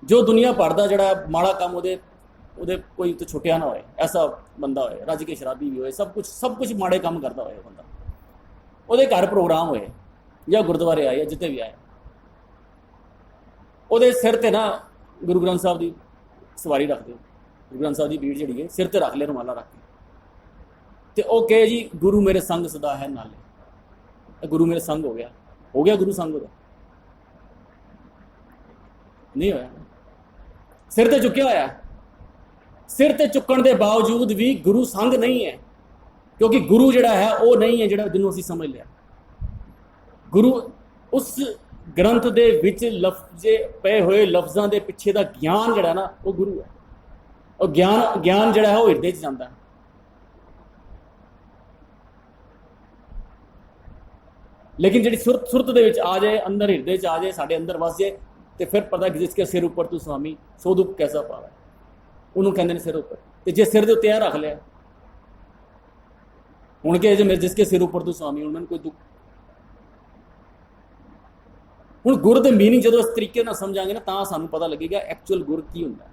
ਜੋ ਦੁਨੀਆ ਭਰ ਦਾ ਜਿਹੜਾ ਮਾੜਾ ਕੰਮ ਉਹਦੇ ਕੋਈ ਤਾਂ ਛੁੱਟਿਆ ਨਾ ਹੋਏ, ਐਸਾ ਬੰਦਾ ਹੋਏ, ਰੱਜ ਕੇ ਸ਼ਰਾਬੀ ਵੀ ਹੋਏ, ਸਭ ਕੁਝ ਮਾੜੇ ਕੰਮ ਕਰਦਾ ਹੋਏ ਬੰਦਾ, ਉਹਦੇ ਘਰ ਪ੍ਰੋਗਰਾਮ ਹੋਏ ਜਾਂ ਗੁਰਦੁਆਰੇ ਆਏ ਜਾਂ ਜਿੱਥੇ ਵੀ ਆਏ, ਉਹਦੇ ਸਿਰ ਤੇ ਨਾ ਗੁਰੂ ਗ੍ਰੰਥ ਸਾਹਿਬ ਦੀ ਸਵਾਰੀ ਰੱਖ ਦਿਓ, ਗੁਰੂ ਗ੍ਰੰਥ ਸਾਹਿਬ ਦੀ ਬੀੜ ਜਿਹੜੀ ਹੈ ਸਿਰ ਤੇ ਰੱਖ ਲਿਆ, ਰੁਮਾਲਾ ਰੱਖ ਕੇ, ਤੇ ਉਹ ਕਹੇ ਜੀ ਗੁਰੂ ਮੇਰੇ ਸੰਗ ਸਦਾ ਹੈ ਨਾਲੇ, ਗੁਰੂ ਮੇਰੇ ਸੰਗ ਹੋ ਗਿਆ ਗੁਰੂ ਸੰਗ ਉਹਦਾ ਨਹੀਂ ਹੋਇਆ, ਸਿਰ ਤੇ ਚੁੱਕਿਆ ਹੋਇਆ। ਸਿਰ ਤੇ ਚੁੱਕਣ ਦੇ ਬਾਵਜੂਦ ਵੀ ਗੁਰੂ ਸੰਗ ਨਹੀਂ ਹੈ, ਕਿਉਂਕਿ ਗੁਰੂ ਜਿਹੜਾ ਹੈ ਉਹ ਨਹੀਂ ਹੈ ਜਿਹੜਾ ਜਿਹਨੂੰ ਅਸੀਂ ਸਮਝ ਲਿਆ। ਗੁਰੂ ਉਸ ਗ੍ਰੰਥ ਦੇ ਵਿੱਚ ਲਫ਼ਜ਼ੇ ਪਏ ਹੋਏ ਲਫ਼ਜ਼ਾਂ ਦੇ ਪਿੱਛੇ ਦਾ ਗਿਆਨ ਜਿਹੜਾ ਨਾ ਉਹ ਗੁਰੂ ਹੈ। ਉਹ ਗਿਆਨ ਜਿਹੜਾ ਹੈ ਉਹ ਹਿਰਦੇ 'ਚ ਜਾਂਦਾ ਹੈ। ਲੇਕਿਨ ਜਿਹੜੀ ਸੁਰਤ ਦੇ ਵਿੱਚ ਆ ਜਾਏ, ਅੰਦਰ ਹਿਰਦੇ 'ਚ ਆ ਜਾਏ, ਸਾਡੇ ਅੰਦਰ ਵਸ ਜਾਏ, ਤੇ ਫਿਰ ਪਤਾ ਕਿ ਜਿਸਕੇ ਸਿਰ ਉੱਪਰ ਤੂੰ ਸੁਆਮੀ ਸੋ ਦੁੱਖ ਕੈਸਾ ਪਾਵੇ, ਉਹਨੂੰ ਕਹਿੰਦੇ ਨੇ ਸਿਰ ਉੱਪਰ। ਤੇ ਜੇ ਸਿਰ ਦੇ ਉੱਤੇ ਆ ਰੱਖ ਲਿਆ, ਹੁਣ ਕਿ ਜੇ ਜਿਸਕੇ ਸਿਰ ਉੱਪਰ ਤੂੰ ਸੁਆਮੀ, ਹੁਣ ਮੈਨੂੰ ਕੋਈ ਦੁੱਖ। ਹੁਣ ਗੁਰ ਦੇ ਮੀਨਿੰਗ ਜਦੋਂ ਇਸ ਤਰੀਕੇ ਨਾਲ ਸਮਝਾਂਗੇ ਨਾ, ਤਾਂ ਸਾਨੂੰ ਪਤਾ ਲੱਗੇਗਾ ਐਕਚੁਅਲ ਗੁਰ ਕੀ ਹੁੰਦਾ।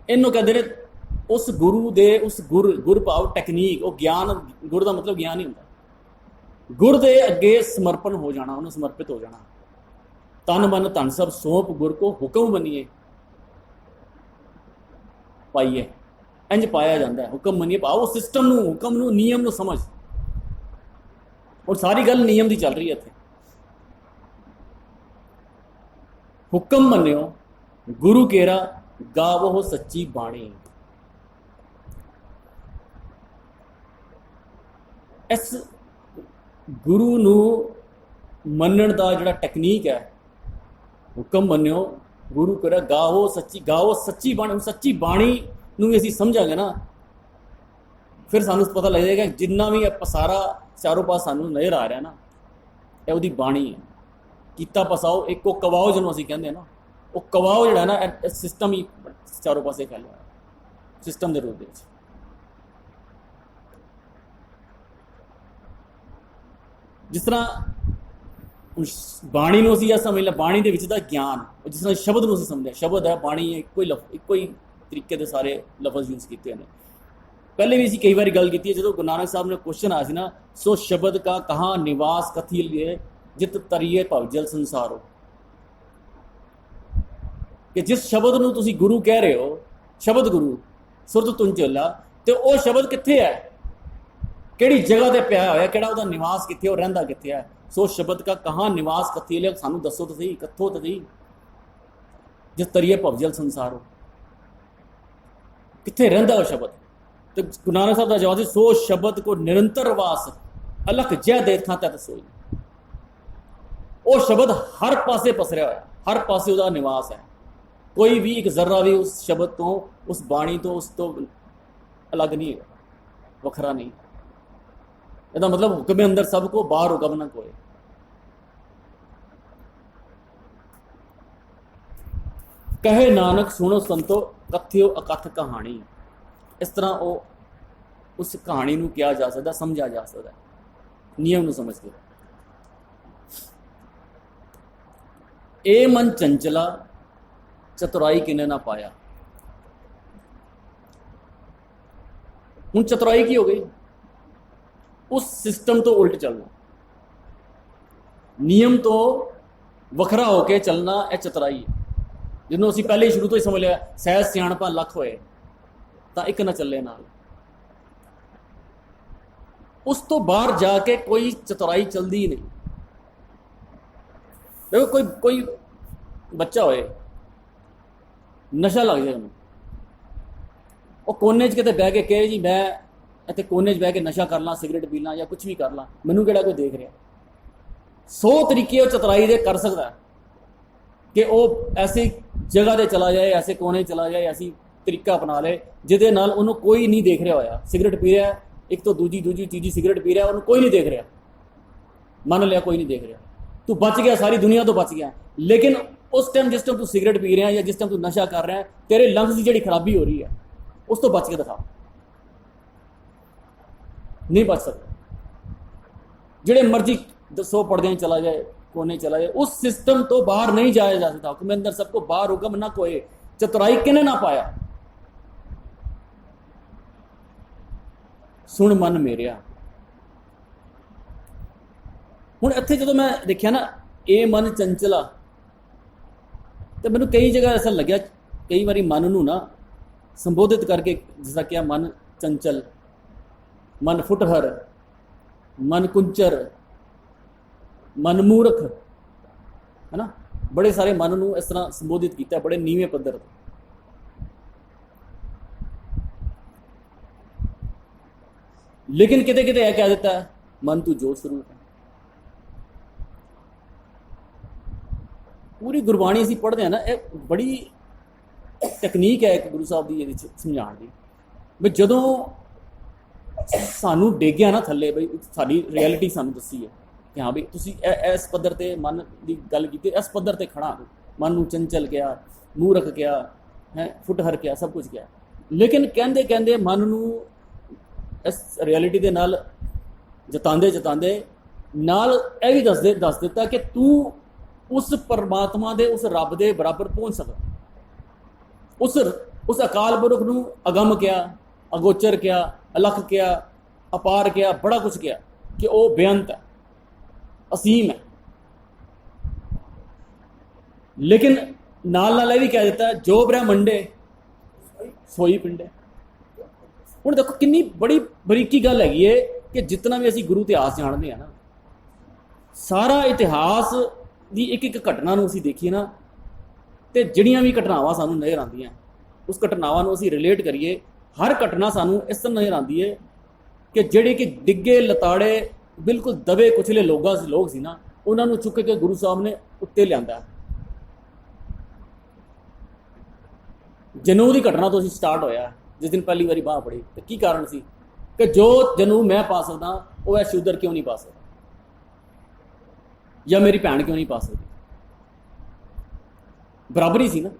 ਇਹਨੂੰ ਕਹਿੰਦੇ ਨੇ ਉਸ ਗੁਰੂ ਦੇ, ਉਸ ਗੁਰ ਭਾਵ ਟੈਕਨੀਕ, ਉਹ ਗਿਆਨ, ਗੁਰ ਦਾ ਮਤਲਬ ਗਿਆਨ ਹੀ ਹੁੰਦਾ। ਗੁਰ ਦੇ ਅੱਗੇ ਸਮਰਪਣ ਹੋ ਜਾਣਾ, ਉਹਨੂੰ ਸਮਰਪਿਤ ਹੋ ਜਾਣਾ। ਤਨ ਮਨ ਧਨ ਸਭ ਸੌਂਪ ਗੁਰ ਕੋ ਹੁਕਮ ਮੰਨੀਏ ਪਾਈਏ, ਇੰਜ ਪਾਇਆ ਜਾਂਦਾ ਹੈ। ਹੁਕਮ ਮੰਨੀਏ ਪਾਓ, ਸਿਸਟਮ ਨੂੰ, ਹੁਕਮ ਨੂੰ, ਨਿਯਮ ਨੂੰ ਸਮਝ। ਔਰ ਸਾਰੀ ਗੱਲ ਨਿਯਮ ਦੀ ਚੱਲ ਰਹੀ ਹੈ ਇੱਥੇ। ਹੁਕਮ ਮੰਨਿਓ ਗੁਰੂ ਕੇਰਾ ਗਾਵੋ ਸੱਚੀ ਬਾਣੀ। ਇਸ ਗੁਰੂ ਨੂੰ ਮੰਨਣ ਦਾ ਜਿਹੜਾ ਟੈਕਨੀਕ ਹੈ, ਹੁਕਮ ਮੰਨਿਓ ਗੁਰੂ ਕੇਰਾ ਗਾਵੋ ਸੱਚੀ ਬਾਣੀ। ਸੱਚੀ ਬਾਣੀ ਨੂੰ ਵੀ ਅਸੀਂ ਸਮਝਾਂਗੇ ਨਾ, ਫਿਰ ਸਾਨੂੰ ਪਤਾ ਲੱਗ ਜਾਏਗਾ ਜਿੰਨਾ ਵੀ ਇਹ ਪਸਾਰਾ ਚਾਰੋਂ ਪਾਸ ਸਾਨੂੰ ਨਜ਼ਰ ਆ ਰਿਹਾ ਨਾ, ਇਹ ਉਹਦੀ ਬਾਣੀ ਹੈ। ਕੀਤਾ ਪਸਾਓ ਇੱਕੋ ਕਵਾਓ ਜਿਹਨੂੰ ਅਸੀਂ ਕਹਿੰਦੇ ਨਾ, ਉਹ ਕਵਾਓ ਜਿਹੜਾ ਨਾ ਇਹ ਸਿਸਟਮ ਹੀ ਚਾਰੋਂ ਪਾਸੇ ਫੈਲਿਆ, ਸਿਸਟਮ ਦੇ ਰੂਪ ਦੇ ਵਿੱਚ। ਜਿਸ ਤਰ੍ਹਾਂ ਬਾਣੀ ਨੂੰ ਅਸੀਂ ਇਹ ਸਮਝ ਲਿਆ, ਬਾਣੀ ਦੇ ਵਿੱਚ ਦਾ ਗਿਆਨ, ਜਿਸ ਤਰ੍ਹਾਂ ਸ਼ਬਦ ਨੂੰ ਅਸੀਂ ਸਮਝਿਆ, ਸ਼ਬਦ ਹੈ, ਬਾਣੀ ਹੈ, ਇੱਕੋ ਹੀ ਤਰੀਕੇ ਦੇ ਸਾਰੇ ਲਫ਼ਜ਼ ਯੂਜ਼ ਕੀਤੇ ਨੇ। ਪਹਿਲੇ ਵੀ ਅਸੀਂ ਕਈ ਵਾਰੀ ਗੱਲ ਕੀਤੀ ਹੈ, ਜਦੋਂ ਗੁਰੂ ਨਾਨਕ ਸਾਹਿਬ ਨੇ ਕੁਐਸਚਨ ਆਇਆ ਸੀ ਨਾ, ਸੋ ਸ਼ਬਦ ਕਾ ਕਹਾਂ ਨਿਵਾਸ ਕਥੀ ਲਿਏ ਜਿਤ ਤਰੀਏ ਭਵਜਲ ਸੰਸਾਰੋ, ਕਿ ਜਿਸ ਸ਼ਬਦ ਨੂੰ ਤੁਸੀਂ ਗੁਰੂ ਕਹਿ ਰਹੇ ਹੋ, ਸ਼ਬਦ ਗੁਰੂ ਸੁਰਤ ਤੁਨ ਚਲਾ, ਤੇ ਉਹ ਸ਼ਬਦ ਕਿੱਥੇ ਹੈ, ਕਿਹੜੀ ਜਗ੍ਹਾ ਤੇ ਪਿਆ ਹੋਇਆ, ਕਿਹੜਾ ਉਹਦਾ ਨਿਵਾਸ ਕਿੱਥੇ, ਉਹ ਰਹਿੰਦਾ ਕਿੱਥੇ ਹੈ। ਸੋ ਸ਼ਬਦ ਕਾ ਕਹਾਂ ਨਿਵਾਸ ਕਥੀ ਲਿਏ, ਸਾਨੂੰ ਦੱਸੋ ਤਾਂ ਸਹੀ, ਕਿੱਥੋਂ ਤਾਂ ਸਹੀ। ਜਿਸ ਤਰੀਏ ਭਵਜਲ ਸੰਸਾਰੋ, ਕਿੱਥੇ ਰਹਿੰਦਾ ਉਹ ਸ਼ਬਦ। ਤੇ ਗੁਰੂ ਨਾਨਕ ਸਾਹਿਬ ਦਾ ਜਵਾਬ ਸੀ, ਸੋ ਸ਼ਬਦ ਕੋ ਨਿਰੰਤਰ ਵਾਸ ਅਲਖ ਜੈ ਦੇ ਥਾਂ ਤੱਕ ਸੋਈ। ਉਹ ਸ਼ਬਦ ਹਰ ਪਾਸੇ ਪਸਰਿਆ ਹੋਇਆ, ਹਰ ਪਾਸੇ ਉਹਦਾ ਨਿਵਾਸ ਹੈ। ਕੋਈ ਵੀ ਇੱਕ ਜ਼ਰਾ ਵੀ ਉਸ ਸ਼ਬਦ ਤੋਂ, ਉਸ ਬਾਣੀ ਤੋਂ, ਉਸ ਤੋਂ ਅਲੱਗ ਨਹੀਂ ਹੈ, ਵੱਖਰਾ ਨਹੀਂ। ਇਹਦਾ ਮਤਲਬ ਹੁਕਮ ਅੰਦਰ ਸਭ ਕੋ, ਬਾਹਰ ਹੁਕਮ ਨਾ ਕੋਏ। ਕਹੇ ਨਾਨਕ ਸੁਣੋ ਸੰਤੋ ਕਥਿਓ ਅਕਥ ਕਹਾਣੀ। ਇਸ ਤਰ੍ਹਾਂ ਉਹ ਉਸ ਕਹਾਣੀ ਨੂੰ ਕਿਹਾ ਜਾ ਸਕਦਾ, ਸਮਝਿਆ ਜਾ ਸਕਦਾ, ਨਿਯਮ ਨੂੰ ਸਮਝ ਕੇ। ਇਹ ਮਨ ਚੰਚਲਾ ਚਤੁਰਾਈ ਕਿਨੇ ਨਾ ਪਾਇਆ। ਹੁਣ ਚਤੁਰਾਈ ਕੀ ਹੋ ਗਈ? ਉਸ ਸਿਸਟਮ ਤੋਂ ਉਲਟ ਚੱਲਣਾ, ਨਿਯਮ ਤੋਂ ਵੱਖਰਾ ਹੋ ਕੇ ਚੱਲਣਾ, ਇਹ ਚਤੁਰਾਈ ਹੈ। ਜਿਹਨੂੰ ਅਸੀਂ ਪਹਿਲੇ ਹੀ ਸ਼ੁਰੂ ਤੋਂ ਹੀ ਸਮਝ ਲਿਆ, ਸਹਿਜ ਸਿਆਣਪਾਂ ਲੱਖ ਹੋਏ ਤਾਂ ਇੱਕ ਨਾ ਚੱਲੇ ਨਾਲ। ਉਸ ਤੋਂ ਬਾਹਰ ਜਾ ਕੇ ਕੋਈ ਚਤੁਰਾਈ ਚਲਦੀ ਨਹੀਂ। ਦੇਖੋ ਕੋਈ ਬੱਚਾ ਹੋਏ, ਨਸ਼ਾ ਲੱਗ ਜਾਏ ਉਹਨੂੰ, ਉਹ ਕੋਨੇ 'ਚ ਕਿਤੇ ਬਹਿ ਕੇ ਕਹੇ ਜੀ ਮੈਂ ਇੱਥੇ ਕੋਨੇ 'ਚ ਬਹਿ ਕੇ ਨਸ਼ਾ ਕਰ ਲਾਂ, ਸਿਗਰਟ ਪੀ ਲਾਂ ਜਾਂ ਕੁਛ ਵੀ ਕਰ ਲਾਂ, ਮੈਨੂੰ ਕਿਹੜਾ ਕੋਈ ਦੇਖ ਰਿਹਾ। 100 ਤਰੀਕੇ ਉਹ ਚਤੁਰਾਈ ਦੇ ਕਰ ਸਕਦਾ ਕਿ ਉਹ ਐਸੀ ਜਗ੍ਹਾ ਤੇ ਚਲਾ ਜਾਏ, ਐਸੇ ਕੋਨੇ ਚਲਾ ਜਾਏ, ਐਸੀ ਤਰੀਕਾ ਅਪਣਾ ਲਏ ਜਿਹਦੇ ਨਾਲ ਉਹਨੂੰ ਕੋਈ ਨਹੀਂ ਦੇਖ ਰਿਹਾ ਹੋਇਆ। ਸਿਗਰਟ ਪੀ ਰਿਹਾ, ਇੱਕ ਤੋਂ ਦੂਜੀ ਤੀਜੀ ਸਿਗਰਟ ਪੀ ਰਿਹਾ, ਉਹਨੂੰ ਕੋਈ ਨਹੀਂ ਦੇਖ ਰਿਹਾ, ਮੰਨ ਲਿਆ ਕੋਈ ਨਹੀਂ ਦੇਖ ਰਿਹਾ, ਤੂੰ ਬਚ ਗਿਆ, ਸਾਰੀ ਦੁਨੀਆ ਤੋਂ ਬਚ ਗਿਆ। ਲੇਕਿਨ ਉਸ ਟਾਈਮ ਜਿਸ ਟਾਈਮ ਤੂੰ ਸਿਗਰਟ ਪੀ ਰਿਹਾ ਜਾਂ ਜਿਸ ਟਾਈਮ ਤੂੰ ਨਸ਼ਾ ਕਰ ਰਿਹਾ, ਤੇਰੇ ਲੰਗਸ ਦੀ ਜਿਹੜੀ ਖਰਾਬੀ ਹੋ ਰਹੀ ਹੈ, ਉਸ ਤੋਂ ਬਚ ਕੇ ਦਿਖਾ। ਨਹੀਂ ਬਚ ਸਕਦਾ। ਜਿਹੜੇ ਮਰਜ਼ੀ 100 ਪੜਦਿਆਂ ਚਲਾ ਜਾਏ, कोने चला जाए, उस सिस्टम तो बाहर नहीं जाया जा सकता। हुक्म अंदर सबको बाहर हुक्म ना कोई, चतुराई किने ना पाया। सुन मन मेरिया। हुण इत्थे जदों मैं देखिया ना ये मन चंचला, तो मैनूं कई जगह ऐसा लग्या, कई बारी मन नूं ना संबोधित करके जिसका क्या मन चंचल, मन फुटहर, मन कुंचर, मन मूर्ख, है ना, बड़े सारे मन नूं इस तरह संबोधित किया, बड़े नीवें पद्धर। लेकिन किते किते यह कह देता है मन तू जोत स्वरूप है। पूरी गुरबाणी असीं पढ़ते हैं ना, एक बड़ी तकनीक है एक गुरु साहब की ये समझाने की, भी जदों सानू डेगिया ना थले, बई साडी रियलिटी सानू दसी है कि हाँ भी तुसीं इस पद्धर ते मन की गल की, इस पद्धर ते खड़ा, मन नूं चंचल किया, मूर्ख किया है, फुटहर किया, सब कुछ किया। लेकिन कहंदे कहंदे मन नूं इस रियलिटी दे नाल जतांदे जतांदे नाल यह भी दस दिता कि तू उस परमात्मा दे, उस रब दे बराबर पहुँच सकदा। उस अकाल पुरख नूं अगम किया, अगोचर किया, अलख किया, अपार किया, बड़ा कुछ किया कि वह बेअंत है, असीम है। लेकिन नाल नाल भी कह देता है जो ब्रह्मंडे सोई पिंडे। हुण देखो कितनी बड़ी बरीकी गल हैगी है कि जितना भी असीं गुरु इतिहास जानते हैं ना, सारा इतिहास की एक एक घटना नूं असीं देखीए ना, तो जिहड़ियां भी घटनावां सानूं नज़र आउंदियां, उस घटनावां नूं असीं रिलेट करिए, हर घटना सानूं इस तरह नज़र आती है कि जिहड़े कि डिग्गे लताड़े बिल्कुल दबे कुचले लोग सी ना, उन्हां नूं चुक के गुरु साहब ने उत्ते लिआंदा। जनू की घटना तो असीं स्टार्ट होया, जिस दिन पहली बारी बाह पड़ी, तो की कारण सी कि जो जनू मैं पा सकदा वो है शूदर क्यों नहीं पा सकता, या मेरी भैन क्यों नहीं पा सकती। बराबरी सी ना,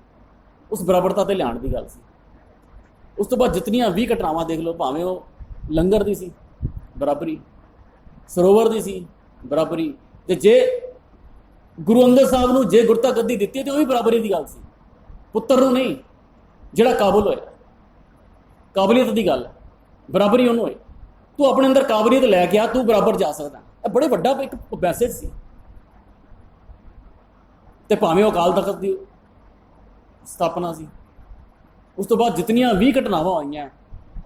उस बराबरता ते लिआउण दी गल सी। उस तो बाद जितनियां भी घटनावां देख लो, भावें वो लंगर दी सी बराबरी, सरोवर दी सी बराबरी, ते जे गुरु अंगद साहब नूं जे गुरता गद्दी दित्ती तो भी बराबरी दी गल सी, पुत्तर नूं नहीं, जिहड़ा काबुल होया। काबलियत की गल, बराबरी उन्होंने होई। तू अपने अंदर काबलियत लैके आ, तू बराबर जा सकता। बड़े वड्डा एक मैसेज सी। ते भावें अकाल तख्त की स्थापना सी। उस तो बाद जितनियां भी घटनावां होईयां,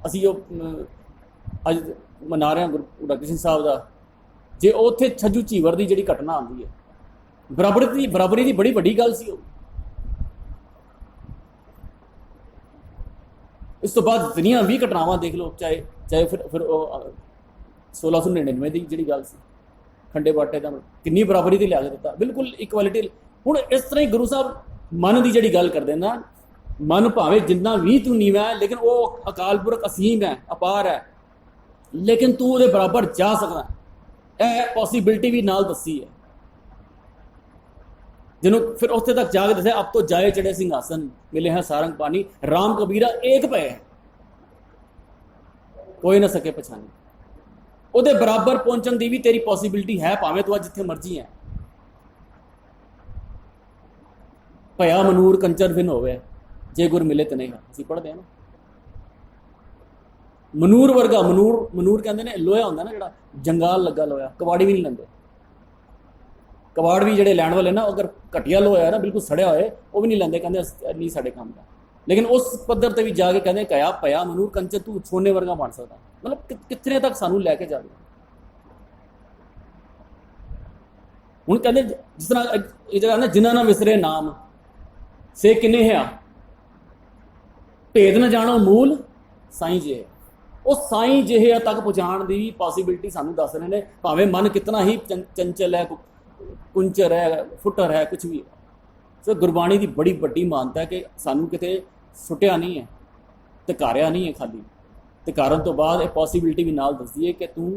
असीं अज मना रहे हैं गुरु डॉक्टर सिंह साहब का, जे उत्थे छज्जू झीवर की जिहड़ी घटना आती है, बराबरी की बड़ी वड्डी गल सी। इस तो बाद जितनियां भी घटनावां देख लो, चाहे फिर 1699 की जी गल सी, खंडे बाटे का कितनी बराबरी लिया के दिता, बिल्कुल इक्वालिटी। हुण इस तरह ही गुरु साहब मन की जी गल करते ना, मन भावें जिन्ना भी तू नीवा है, लेकिन वो अकाल पुरख असीम है, अपार है, लेकिन तू वो बराबर जा सकता। यह पॉसीबिलिटी भी नाल दसी है, जिन्हों फिर उत्थे तक जाके दसिया, अब तो जाए चढ़े सिंहासन, मिले हैं सारंग पानी, राम कबीरा एक पे है, कोई ना सके पछानी। उहदे बराबर पहुंचने की भी तेरी पॉसीबिलिटी है, भावें तू जिथे मर्जी है। भया मनूर कंचर फिन होवे, जे गुर मिले तो नहीं। असीं पढ़ते हैं ना, मनूर वर्गा, मनूर कहते हैं लोहा होंदा ना, जिहड़ा जंगाल लगा लोहा, कबाड़ी भी नहीं लैंदे। कबाड़ भी ਜਿਹੜੇ ਲੈਣ वाले ना, अगर घटिया लोहा है ना, बिल्कुल सड़िया होए, वो भी नहीं लेंदे, कहते नहीं साढ़े काम का। लेकिन उस पद्धर ते भी जाके कहते कया पया मनूर कंचर, तू सोने वर्गा बन सकता। मतलब कितने तक सानू लैके जावे। हुण कहते जिस तरह ये जगह ना, जिन्हां ना विसरे नाम से किन्ने है, भेद न जानो मूल साईं जे। उस साईं जिहे तक पहुँचाने की भी पॉसीबिलिटी सानू दस रहे हैं, भावें मन कितना ही चंचल है, कुंचर है, फुटर है, कुछ भी है। सो गुरबाणी की बड़ी वड्डी मानता है कि सानू किते सुटिया नहीं है, धिकारिया नहीं है, खाली धिकारण तो बाद एक पॉसीबिलिटी भी नाल दसदी है कि तू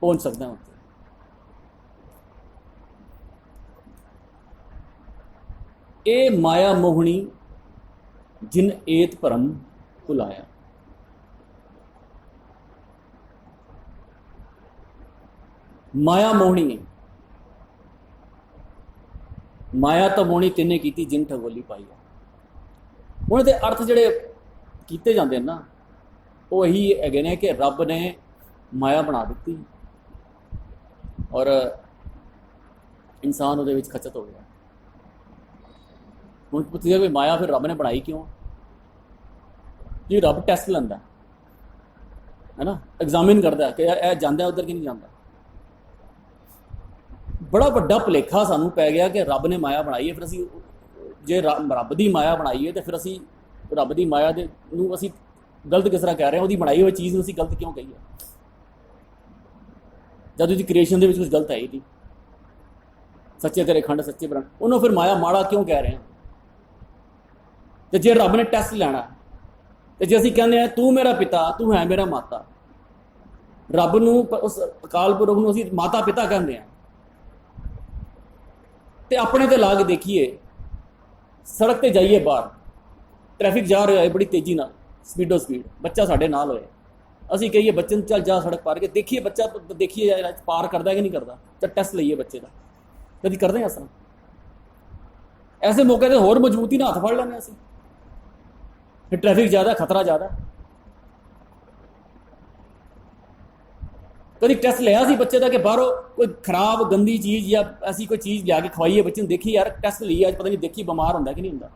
पहुँच सकता उत्ते। ए माया मोहनी जिन एत भरम भुलाया। माया मोहनी है, माया तो मोहनी तिने की जिन ठगोली पाई। उन्होंने अर्थ जोड़े किए जाते हैं ना, वो यही है कि रब ने माया बना दी और इंसान उहदे विच खचत हो गया। हुण पुछिए भी माया फिर रब ने बनाई क्यों? जी रब टैसट लैंदा है ना, एग्जामिन करता है कि यह जांदा उधर कि नहीं जाता। बड़ा वड्डा भुलेखा सानू पै गया कि रब ने माया बनाई है, फिर असी जे रब की माया बनाई है तो फिर असी रब की माया दे नूं असी गलत किस तरह कह रहे हैं? उसकी बनाई हुई चीज़ असी गलत क्यों कही है जब उसकी क्रिएशन के कुछ गलत है ही नहीं। सच्चे तेरे खंड सच्चे ब्रह्म, उन्होंने फिर माया माड़ा क्यों कह रहे हैं? तो जे रब ने टैसट लेना तो जे असी कहने हैं तू मेरा पिता तू है मेरा माता, रब नूं उस अकाल पुरख नूं असी माता पिता कहते हैं, तो अपने ते ला के देखिए सड़क पर जाइए, बाहर ट्रैफिक जा रहा है बड़ी तेजी ना स्पीडो स्पीड, बच्चा साढ़े नाल होए, असी कहिए बच्चे चल जा सड़क पार के, देखिए बच्चा तो देखिए पार करता है कि नहीं करता, तो टैसट लीए बच्चे का कभी करते हैं ऐसा? ऐसे मौके पर होर मजबूती ना हथ फड़ लें असी, फिर ट्रैफिक ज़्यादा खतरा ज़्यादा। कभी टैसट लिया सी बच्चे का कि बाहरों कोई खराब गंदी चीज़ या ऐसी कोई चीज़ लिया के खवाइए बच्चे ने, देखिए यार टैसट लीए अज पता नहीं देखिए बीमार होंदा कि नहीं होंदा?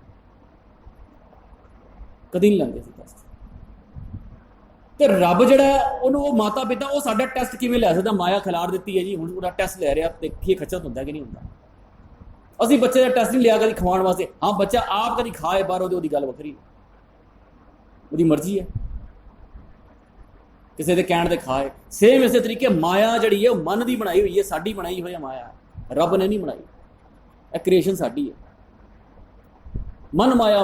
कभी नहीं लेंदे सी टैसट। तो रब जिहड़ा उन्होंने माता पिता वो साडा टैसट किवें लै सकदा? माया खिलार दी है जी, हुण पूरा टैसट लै रहा, देखिए खचत होंदा कि नहीं होंदा? असी बच्चे का टैसट नहीं लिया कभी खवाण वास्ते, हाँ बच्चा आप कभी खाए बाहरों तो गल वखरी, वो मर्जी है, किसी के कहण ते खाए। सेम इस तरीके माया जिहड़ी है मन की बनाई हुई है, साडी बनाई हुई है माया, रब ने नहीं बनाई, यह क्रिएशन साडी है। मन माया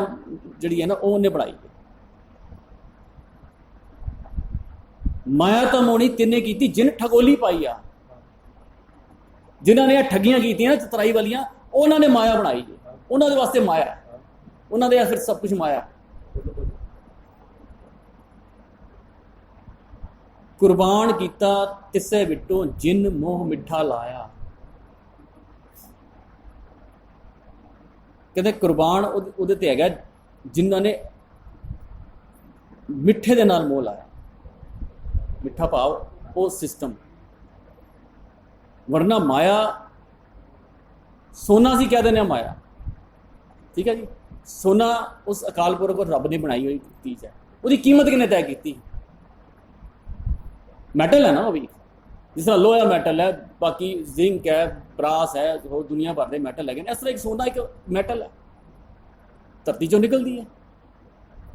जिहड़ी है ना वो उन्हें बनाई है। माया तो मोनी तिने की जिन ठगोली पाई आ, जिन्होंने ठगियां की ना चतराई वालियां, उन्होंने माया बनाई है, उन्होंने वास्ते माया, उन्होंने फिर सब कुछ माया। कुर्बान किया तिस्से विटों जिन मोह मिठा लाया, कहते कुर्बान उहदे ते हैगा जिन्होंने मिठे दे नाल मोह लाया, मिठा भाव वो सिस्टम, वरना माया सोना सी कह देने माया, ठीक है जी, सोना उस अकाल पुरख और रब ने बनाई हुई चीज़ है, उसकी कीमत किने तय की? मैटल है ना, वो भी जिस तरह लोहा मैटल है, बाकी जिंक है, ब्रास है, और दुनिया भर के मैटल है, इस तरह एक सोना एक मैटल है, धरती चो निकलती है,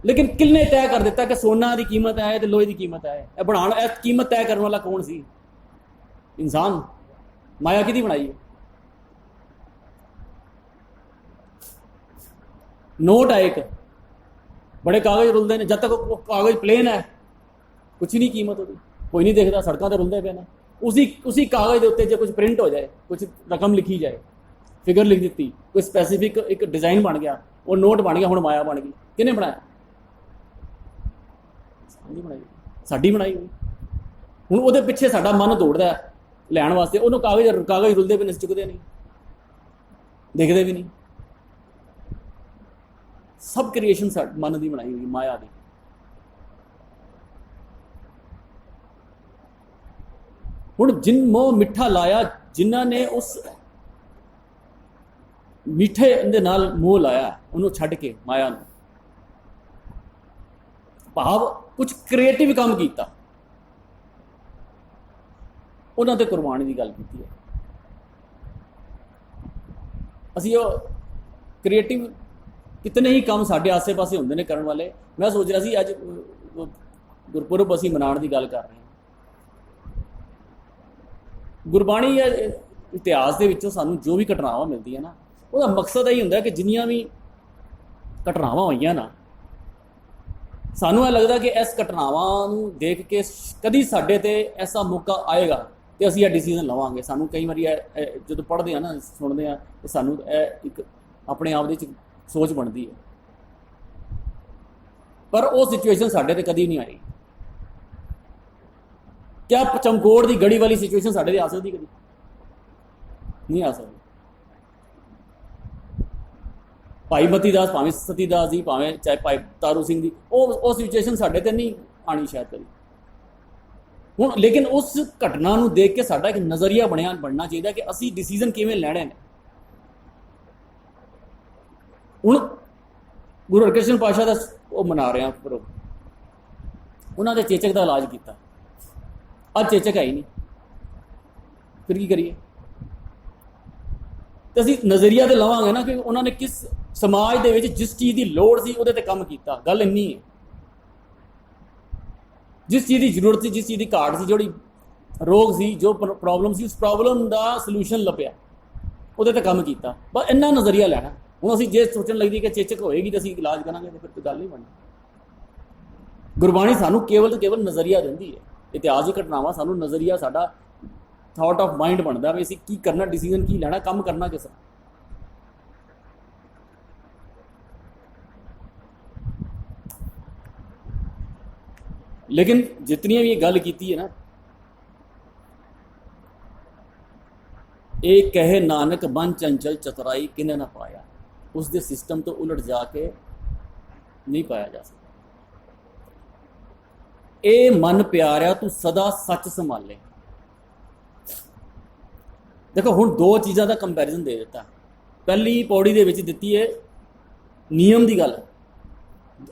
लेकिन किन्ने तय कर दिता कि सोना की कीमत है तो लोहे की कीमत है? बना कीमत तय करने वाला कौन सी? इंसान। माया किहदी बनाई है? नोट है एक, बड़े कागज रुलते हैं, जब तक वो कागज प्लेन है कुछ नहीं कीमत होती, कोई नहीं देखता, सड़कों पर रुलते पे ना, उसी कागज के उत्ते जो कुछ प्रिंट हो जाए, कुछ रकम लिखी जाए, फिगर लिख दी, कोई स्पैसीफिक एक डिजाइन बन गया, वो नोट बन गया, हुण माया बन गई। किहने बनाया? बनाई, साडी बनाई हुई। हुण उहदे पिछे साडा मन दौड़दा है लैण वास्ते, उन्होंने कागज रुलते पे नहीं, चुकते नहीं, देखते भी नहीं। सब क्रिएशन मन की बनाई हुई माया की। हुण जिन मोह मिठा लाया, जिन्हां ने उस मिठे दे नाल मोह लाया, उन्होंने छड्ड के माया नूं, भाव कुछ क्रिएटिव काम किया, उन्होंने कुर्बानी की गल की है। असी क्रिएटिव कितने ही काम साढ़े आसे पासे होंगे ने करने वाले। मैं सोच रहा सी अज गुरपुरब असी मनाने की गल कर रहे हैं, गुरबाणी या इतिहास के विचों सानू जो भी घटनावां मिलती है ना, उसका मकसद यही होंदा कि जिन्नियां भी घटनावां होईयां ना, सानू यह लगता कि इस घटनावां नूं देख के कदी साडे ते ऐसा मौका आएगा तो असीं यह डिसीजन लवांगे। सानू कई बार जो पढ़ते हैं ना, सुनते हैं, तो सानू एक अपने आप दे सोच बनती है, पर वो सिचुएशन साडे ते कदी नहीं आई। क्या चमकोड़ की गड़ी वाली सिचुएशन साडे ते आ सकती? कभी नहीं आ सकती। भाई मती दास, भावें सती दास जी, भावें चाहे भाई तारू सिंह जी, वो सिचुएशन साडे ते नहीं आनी शायद कभी। ਹੁਣ ਲੇਕਿन ਉਸ ਘਟਨਾ ਨੂੰ ਦੇਖ ਕੇ ਸਾਡਾ ਇੱਕ ਨਜ਼ਰੀਆ ਬਣਨਾ ਚਾਹੀਦਾ ਕਿ ਅਸੀਂ ਡਿਸੀਜਨ ਕਿਵੇਂ ਲੈਣੇ ਨੇ। ਹੁਣ ਗੁਰੂ ਹਰਕ੍ਰਿਸ਼ਨ ਪਾਤਸ਼ਾਹ ਦਾ ਉਹ ਮਨਾ ਰਹੇ ਹਾਂ ਪੁਰਬ, ਉਹਨਾਂ ਦੇ ਚੇਚਕ ਦਾ ਇਲਾਜ ਕੀਤਾ, ਅੱਜ ਚੇਚਕ ਹੈ ਹੀ ਨਹੀਂ, ਫਿਰ ਕੀ ਕਰੀਏ? ਤੇ ਅਸੀਂ ਨਜ਼ਰੀਆ ਤੇ ਲਵਾਂਗੇ ਨਾ ਕਿ ਉਹਨਾਂ ਨੇ ਕਿਸ ਸਮਾਜ ਦੇ ਵਿੱਚ ਜਿਸ ਚੀਜ਼ ਦੀ ਲੋੜ ਸੀ ਉਹਦੇ ਤੇ ਕੰਮ ਕੀਤਾ। ਗੱਲ ਇੰਨੀ ਹੈ, ਜਿਸ ਚੀਜ਼ ਦੀ ਜ਼ਰੂਰਤ ਸੀ, ਜਿਸ ਚੀਜ਼ ਦੀ ਘਾਟ ਸੀ, ਜਿਹੜੀ ਰੋਗ ਸੀ, ਜੋ ਪ੍ਰੋਬਲਮ ਸੀ, ਉਸ ਪ੍ਰੋਬਲਮ ਦਾ ਸੋਲੂਸ਼ਨ ਲੱਭਿਆ, ਉਹਦੇ ਤੇ ਕੰਮ ਕੀਤਾ। ਬਸ ਇੰਨਾ ਨਜ਼ਰੀਆ ਲੈਣਾ। ਹੁਣ ਅਸੀਂ ਜੇ ਸੋਚਣ ਲੱਗਦੀ ਕਿ ਚੇਚਕ ਹੋਏਗੀ ਤੇ ਅਸੀਂ ਇਲਾਜ ਕਰਾਂਗੇ ਤੇ ਫਿਰ ਤਾਂ ਗੱਲ ਨਹੀਂ ਬਣਨੀ। ਗੁਰਬਾਣੀ ਸਾਨੂੰ ਕੇਵਲ ਤੇ ਕੇਵਲ ਨਜ਼ਰੀਆ ਦਿੰਦੀ ਹੈ। ਇਤਿਹਾਸਿਕ ਘਟਨਾਵਾਂ ਸਾਨੂੰ ਨਜ਼ਰੀਆ, ਸਾਡਾ ਥਾਟ ਆਫ ਮਾਈਂਡ ਬਣਦਾ ਵੀ ਅਸੀਂ ਕੀ ਕਰਨਾ, ਡਿਸੀਜਨ ਕੀ ਲੈਣਾ, ਕੰਮ ਕਰਨਾ ਕਿਸ ਤਰ੍ਹਾਂ। ਲੇਕਿਨ ਜਿਤਨੀਆਂ ਵੀ ਇਹ ਗੱਲ ਕੀਤੀ ਹੈ ਨਾ, ਇਹ ਕਹੇ ਨਾਨਕ ਮਨ ਚੰਚਲ ਚਤੁਰਾਈ ਕਿਨੇ ਨਾ ਪਾਇਆ, ਉਸ ਦੇ ਸਿਸਟਮ ਤੋਂ ਉਲਟ ਜਾ ਕੇ ਨਹੀਂ ਪਾਇਆ ਜਾ ਸਕਦਾ। ਇਹ ਮਨ ਪਿਆਰਿਆ ਤੂੰ ਸਦਾ ਸੱਚ ਸੰਭਾਲੇ। ਦੇਖੋ ਹੁਣ ਦੋ ਚੀਜ਼ਾਂ ਦਾ ਕੰਪੈਰੀਜ਼ਨ ਦੇ ਦਿੱਤਾ। ਪਹਿਲੀ ਪੌੜੀ ਦੇ ਵਿੱਚ ਦਿੱਤੀ ਹੈ ਨਿਯਮ ਦੀ ਗੱਲ,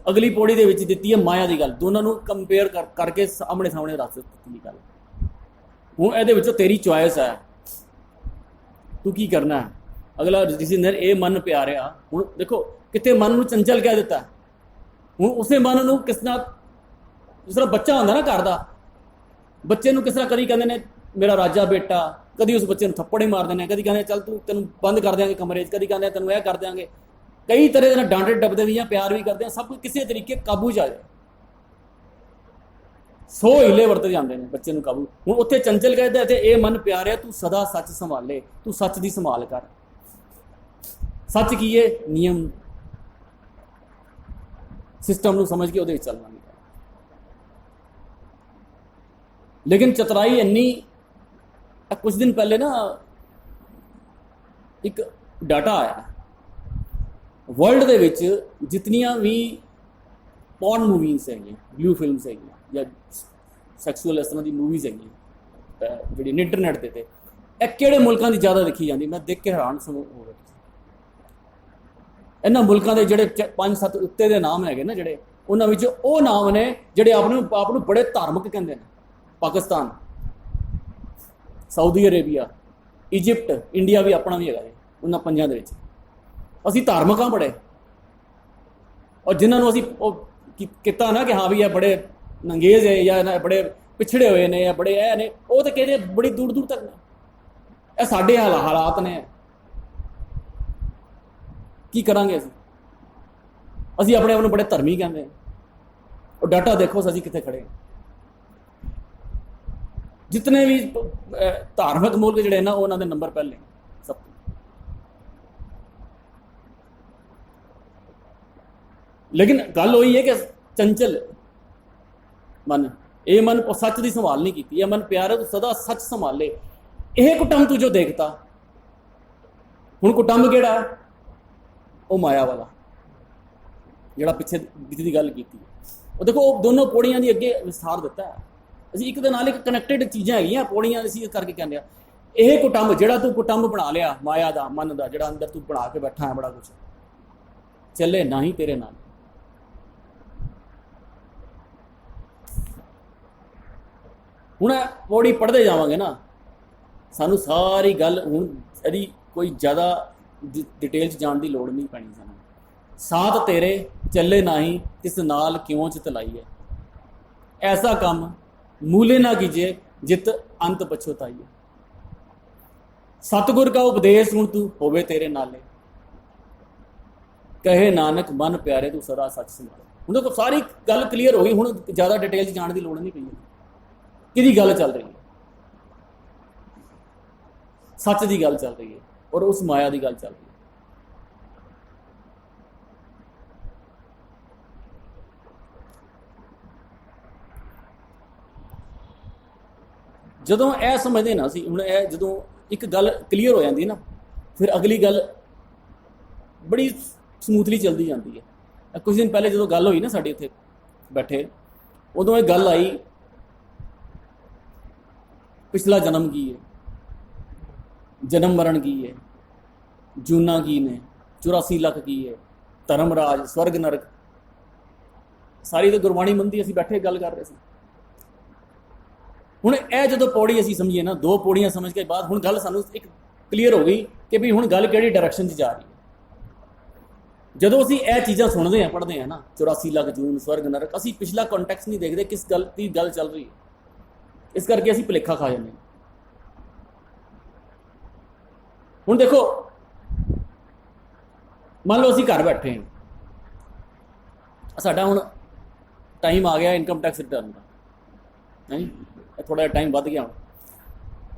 ਅਗਲੀ ਪੌੜੀ ਦੇ ਵਿੱਚ ਦਿੱਤੀ ਹੈ ਮਾਇਆ ਦੀ ਗੱਲ। ਦੋਨਾਂ ਨੂੰ ਕੰਪੇਅਰ ਕਰਕੇ ਸਾਹਮਣੇ ਸਾਹਮਣੇ ਰੱਖ ਦਿੱਤੀ ਗੱਲ। ਹੁਣ ਇਹਦੇ ਵਿੱਚੋਂ ਤੇਰੀ ਚੁਆਇਸ ਹੈ, ਤੂੰ ਕੀ ਕਰਨਾ ਹੈ। ਅਗਲਾ ਡਿਸੀਜਨ ਇਹ ਮਨ ਪਿਆਰਿਆ। ਹੁਣ ਦੇਖੋ ਕਿਤੇ ਮਨ ਨੂੰ ਚੰਚਲ ਕਹਿ ਦਿੱਤਾ। ਹੁਣ ਉਸੇ ਮਨ ਨੂੰ ਕਿਸ ਤਰ੍ਹਾਂ, ਜਿਸ ਤਰ੍ਹਾਂ ਬੱਚਾ ਹੁੰਦਾ ਨਾ ਘਰ ਦਾ, ਬੱਚੇ ਨੂੰ ਕਿਸ ਤਰ੍ਹਾਂ ਕਦੀ ਕਹਿੰਦੇ ਨੇ ਮੇਰਾ ਰਾਜਾ ਬੇਟਾ, ਕਦੀ ਉਸ ਬੱਚੇ ਨੂੰ ਥੱਪੜ ਹੀ ਮਾਰ ਦਿੰਦੇ ਨੇ, ਕਦੀ ਕਹਿੰਦੇ ਚੱਲ ਤੈਨੂੰ ਬੰਦ ਕਰ ਦਿਆਂਗੇ ਕਮਰੇ 'ਚ, ਕਦੀ ਕਹਿੰਦੇ ਤੈਨੂੰ ਇਹ ਕਰ ਦਿਆਂਗੇ। ਕਈ ਤਰ੍ਹਾਂ ਦੇ ਨਾਲ ਡਾਂਟੇ ਡੱਬਦੇ ਵੀ ਜਾਂ ਪਿਆਰ ਵੀ ਕਰਦੇ ਆ, ਸਭ ਕੁਝ ਕਿਸੇ ਤਰੀਕੇ ਕਾਬੂ 'ਚ ਆ ਜਾਏ। 100 ਹੀਲੇ ਵਰਤੇ ਜਾਂਦੇ ਨੇ ਬੱਚੇ ਨੂੰ ਕਾਬੂ। ਹੁਣ ਉੱਥੇ ਚੰਚਲ ਕਹਿੰਦਾ ਤੇ ਇਹ ਮਨ ਪਿਆਰਿਆ ਤੂੰ ਸਦਾ ਸੱਚ ਸੰਭਾਲੇ, ਤੂੰ ਸੱਚ ਦੀ ਸੰਭਾਲ ਕਰ। ਸੱਚ ਕੀ ਹੈ? ਨਿਯਮ, ਸਿਸਟਮ ਨੂੰ ਸਮਝ ਕੇ ਉਹਦੇ ਵਿੱਚ ਚੱਲਣਾ ਨਹੀਂ। ਲੇਕਿਨ ਚਤੁਰਾਈ ਇੰਨੀ, ਕੁਝ ਦਿਨ ਪਹਿਲੇ ਨਾ ਇੱਕ ਡਾਟਾ ਆਇਆ, ਵਰਲਡ ਦੇ ਵਿੱਚ ਜਿਤਨੀਆਂ ਵੀ ਪੌਰਨ ਮੂਵੀਜ਼ ਹੈਗੀਆਂ, ਬਲੂ ਫਿਲਮਸ ਹੈਗੀਆਂ ਜਾਂ ਸੈਕਸੂਅਲ ਇਸ ਤਰ੍ਹਾਂ ਦੀ ਮੂਵੀਜ਼ ਹੈਗੀਆਂ ਜਿਹੜੀ ਇੰਟਰਨੈਟ ਤੇ ਇਹ ਕਿਹੜੇ ਮੁਲਕਾਂ ਦੀ ਜ਼ਿਆਦਾ ਦੇਖੀ ਜਾਂਦੀ? ਮੈਂ ਦੇਖ ਕੇ ਹੈਰਾਨ ਹੋ ਗਿਆ। ਇਹਨਾਂ ਮੁਲਕਾਂ ਦੇ ਜਿਹੜੇ 5-7 ਉੱਤੇ ਦੇ ਨਾਮ ਹੈਗੇ ਨਾ, ਜਿਹੜੇ ਉਹਨਾਂ ਵਿੱਚ ਉਹ ਨਾਮ ਨੇ ਜਿਹੜੇ ਆਪ ਨੂੰ ਬੜੇ ਧਾਰਮਿਕ ਕਹਿੰਦੇ ਨੇ। Pakistan, Saudi Arabia, Egypt, India ਵੀ ਆਪਣਾ ਵੀ ਹੈਗਾ ਜੀ ਉਹਨਾਂ ਪੰਜਾਂ ਦੇ ਵਿੱਚ। ਅਸੀਂ ਧਾਰਮਿਕ ਹਾਂ ਬੜੇ, ਔਰ ਜਿਨ੍ਹਾਂ ਨੂੰ ਅਸੀਂ ਉਹ ਕੀਤਾ ਨਾ ਕਿ ਹਾਂ ਵੀ ਇਹ ਬੜੇ ਨੰਗੇਜ਼ ਹੈ ਜਾਂ ਬੜੇ ਪਿਛੜੇ ਹੋਏ ਨੇ ਜਾਂ ਬੜੇ ਇਹ ਨੇ, ਉਹ ਤਾਂ ਕਹਿੰਦੇ ਬੜੀ ਦੂਰ ਦੂਰ ਤੱਕ ਨੇ। ਇਹ ਸਾਡੇ ਹਾਲਾਤ ਨੇ, ਕੀ ਕਰਾਂਗੇ ਅਸੀਂ ਆਪਣੇ ਆਪ ਨੂੰ ਬੜੇ ਧਰਮੀ ਕਹਿੰਦੇ ਹਾਂ। ਉਹ ਡਾਟਾ ਦੇਖੋ ਅਸੀਂ ਕਿੱਥੇ ਖੜੇ ਹਾਂ। ਜਿਤਨੇ ਵੀ ਧਾਰਮਿਕ ਮੁਲਕ ਜਿਹੜੇ ਨਾ ਉਹਨਾਂ ਦੇ ਨੰਬਰ ਪਹਿਲੇ ਸਭ ਤੋਂ। ਲੇਕਿਨ ਗੱਲ ਉਹੀ ਹੈ ਕਿ ਚੰਚਲ ਮਨ, ਇਹ ਮਨ ਸੱਚ ਦੀ ਸੰਭਾਲ ਨਹੀਂ ਕੀਤੀ। ਇਹ ਮਨ ਪਿਆਰਾ ਤੂੰ ਸਦਾ ਸੱਚ ਸੰਭਾਲੇ। ਇਹ ਕੁਟੰਬ ਤੂੰ ਜੋ ਦੇਖਤਾ, ਹੁਣ ਕੁਟੰਬ ਕਿਹੜਾ? ਉਹ ਮਾਇਆ ਵਾਲਾ ਜਿਹੜਾ ਪਿੱਛੇ ਦੀ ਗੱਲ ਕੀਤੀ। ਉਹ ਦੇਖੋ ਉਹ ਦੋਨੋਂ ਪੌੜੀਆਂ ਦੀ ਅੱਗੇ ਵਿਸਥਾਰ ਦਿੱਤਾ ਹੈ। ਅਸੀਂ ਇੱਕ ਦੇ ਨਾਲ ਇੱਕ ਕਨੈਕਟਡ ਚੀਜ਼ਾਂ ਹੈਗੀਆਂ ਪੌੜੀਆਂ, ਅਸੀਂ ਇਸ ਕਰਕੇ ਕਹਿੰਦੇ ਆ ਇਹ ਕੁਟੰਬ ਜਿਹੜਾ ਤੂੰ ਕੁਟੰਬ ਬਣਾ ਲਿਆ ਮਾਇਆ ਦਾ, ਮਨ ਦਾ, ਜਿਹੜਾ ਅੰਦਰ ਤੂੰ ਬਣਾ ਕੇ ਬੈਠਾ ਹੈ ਬੜਾ ਕੁਛ, ਚੱਲੇ ਨਾ ਹੀ ਤੇਰੇ ਨਾਲ। ਹੁਣ ਪੌੜੀ ਪੜ੍ਹਦੇ ਜਾਵਾਂਗੇ ਨਾ, ਸਾਨੂੰ ਸਾਰੀ ਗੱਲ ਹੁਣ ਇਹਦੀ ਕੋਈ ਜ਼ਿਆਦਾ ਡਿਟੇਲ 'ਚ ਜਾਣ ਦੀ ਲੋੜ ਨਹੀਂ ਪੈਣੀ। ਸਾਨੂੰ ਸਾਥ ਤੇਰੇ ਚੱਲੇ ਨਹੀਂ ਤਿਸ ਨਾਲ ਕਿਉਂ ਚਤਲਾਈਏ, ਐਸਾ ਕੰਮ ਮੂਲੇ ਨਾ ਕੀਜੇ ਜਿਤ ਅੰਤ ਪਛਤਾਈਏ। ਸਤਿਗੁਰ ਕਾ ਉਪਦੇਸ਼ ਹੁਣ ਤੂੰ ਹੋਵੇ ਤੇਰੇ ਨਾਲੇ, ਕਹੇ ਨਾਨਕ ਮਨ ਪਿਆਰੇ ਤੂੰ ਸਦਾ ਸੱਚ ਸੰਭਾਲੇ। ਹੁਣ ਦੇਖੋ ਸਾਰੀ ਗੱਲ ਕਲੀਅਰ ਹੋ ਗਈ। ਹੁਣ ਜ਼ਿਆਦਾ ਡਿਟੇਲ 'ਚ ਜਾਣ ਦੀ ਲੋੜ ਨਹੀਂ ਪਈ। ਕਿਹਦੀ ਗੱਲ ਚੱਲ ਰਹੀ ਹੈ? ਸੱਚ ਦੀ ਗੱਲ ਚੱਲ ਰਹੀ ਹੈ ਔਰ ਉਸ ਮਾਇਆ ਦੀ ਗੱਲ ਚੱਲ ਰਹੀ ਹੈ। ਜਦੋਂ ਇਹ ਸਮਝਦੇ ਨਾ ਸੀ, ਹੁਣ ਇਹ ਜਦੋਂ ਇੱਕ ਗੱਲ ਕਲੀਅਰ ਹੋ ਜਾਂਦੀ ਨਾ, ਫਿਰ ਅਗਲੀ ਗੱਲ ਬੜੀ ਸਮੂਥਲੀ ਚੱਲਦੀ ਜਾਂਦੀ ਹੈ। ਕੁਝ ਦਿਨ ਪਹਿਲੇ ਜਦੋਂ ਗੱਲ ਹੋਈ ਨਾ ਸਾਡੇ ਇੱਥੇ ਬੈਠੇ, ਉਦੋਂ ਇਹ ਗੱਲ ਆਈ पिछला जन्म की है, जन्म मरण की है, जूना की ने, 84 ਲੱਖ की है, धर्मराज, स्वर्ग नरक, सारी तो गुरबाणी मंदी असीं बैठे गल कर रहे सी। हुण यह जो पौड़ी असीं समझीए ना, 2 पौड़ियां समझ के बाद हुण गल सानूं एक क्लीयर हो गई कि भी हुण गल किहड़ी डायरैक्शन 'च जा रही है। ਜਦੋਂ ਅਸੀਂ ਇਹ ਚੀਜ਼ਾਂ ਸੁਣਦੇ ਹਾਂ, ਪੜ੍ਹਦੇ ਹਾਂ ਨਾ, 84 ਲੱਖ ਜੂਨ, ਸਵਰਗ ਨਰਕ, ਅਸੀਂ ਪਿਛਲਾ ਕੰਟੈਕਸਟ ਨਹੀਂ ਦੇਖਦੇ ਕਿਸ ਗੱਲ ਦੀ ਗੱਲ ਚੱਲ ਰਹੀ ਹੈ, ਇਸ ਕਰਕੇ ਅਸੀਂ ਭੁਲੇਖਾ ਖਾ ਜਾਂਦੇ ਹਾਂ। ਹੁਣ ਦੇਖੋ, ਮੰਨ ਲਓ ਅਸੀਂ ਘਰ ਬੈਠੇ ਹਾਂ, ਸਾਡਾ ਹੁਣ ਟਾਈਮ ਆ ਗਿਆ ਇਨਕਮ ਟੈਕਸ ਰਿਟਰਨ ਦਾ, ਨਹੀਂ ਥੋੜ੍ਹਾ ਜਿਹਾ ਟਾਈਮ ਵੱਧ ਗਿਆ। ਹੁਣ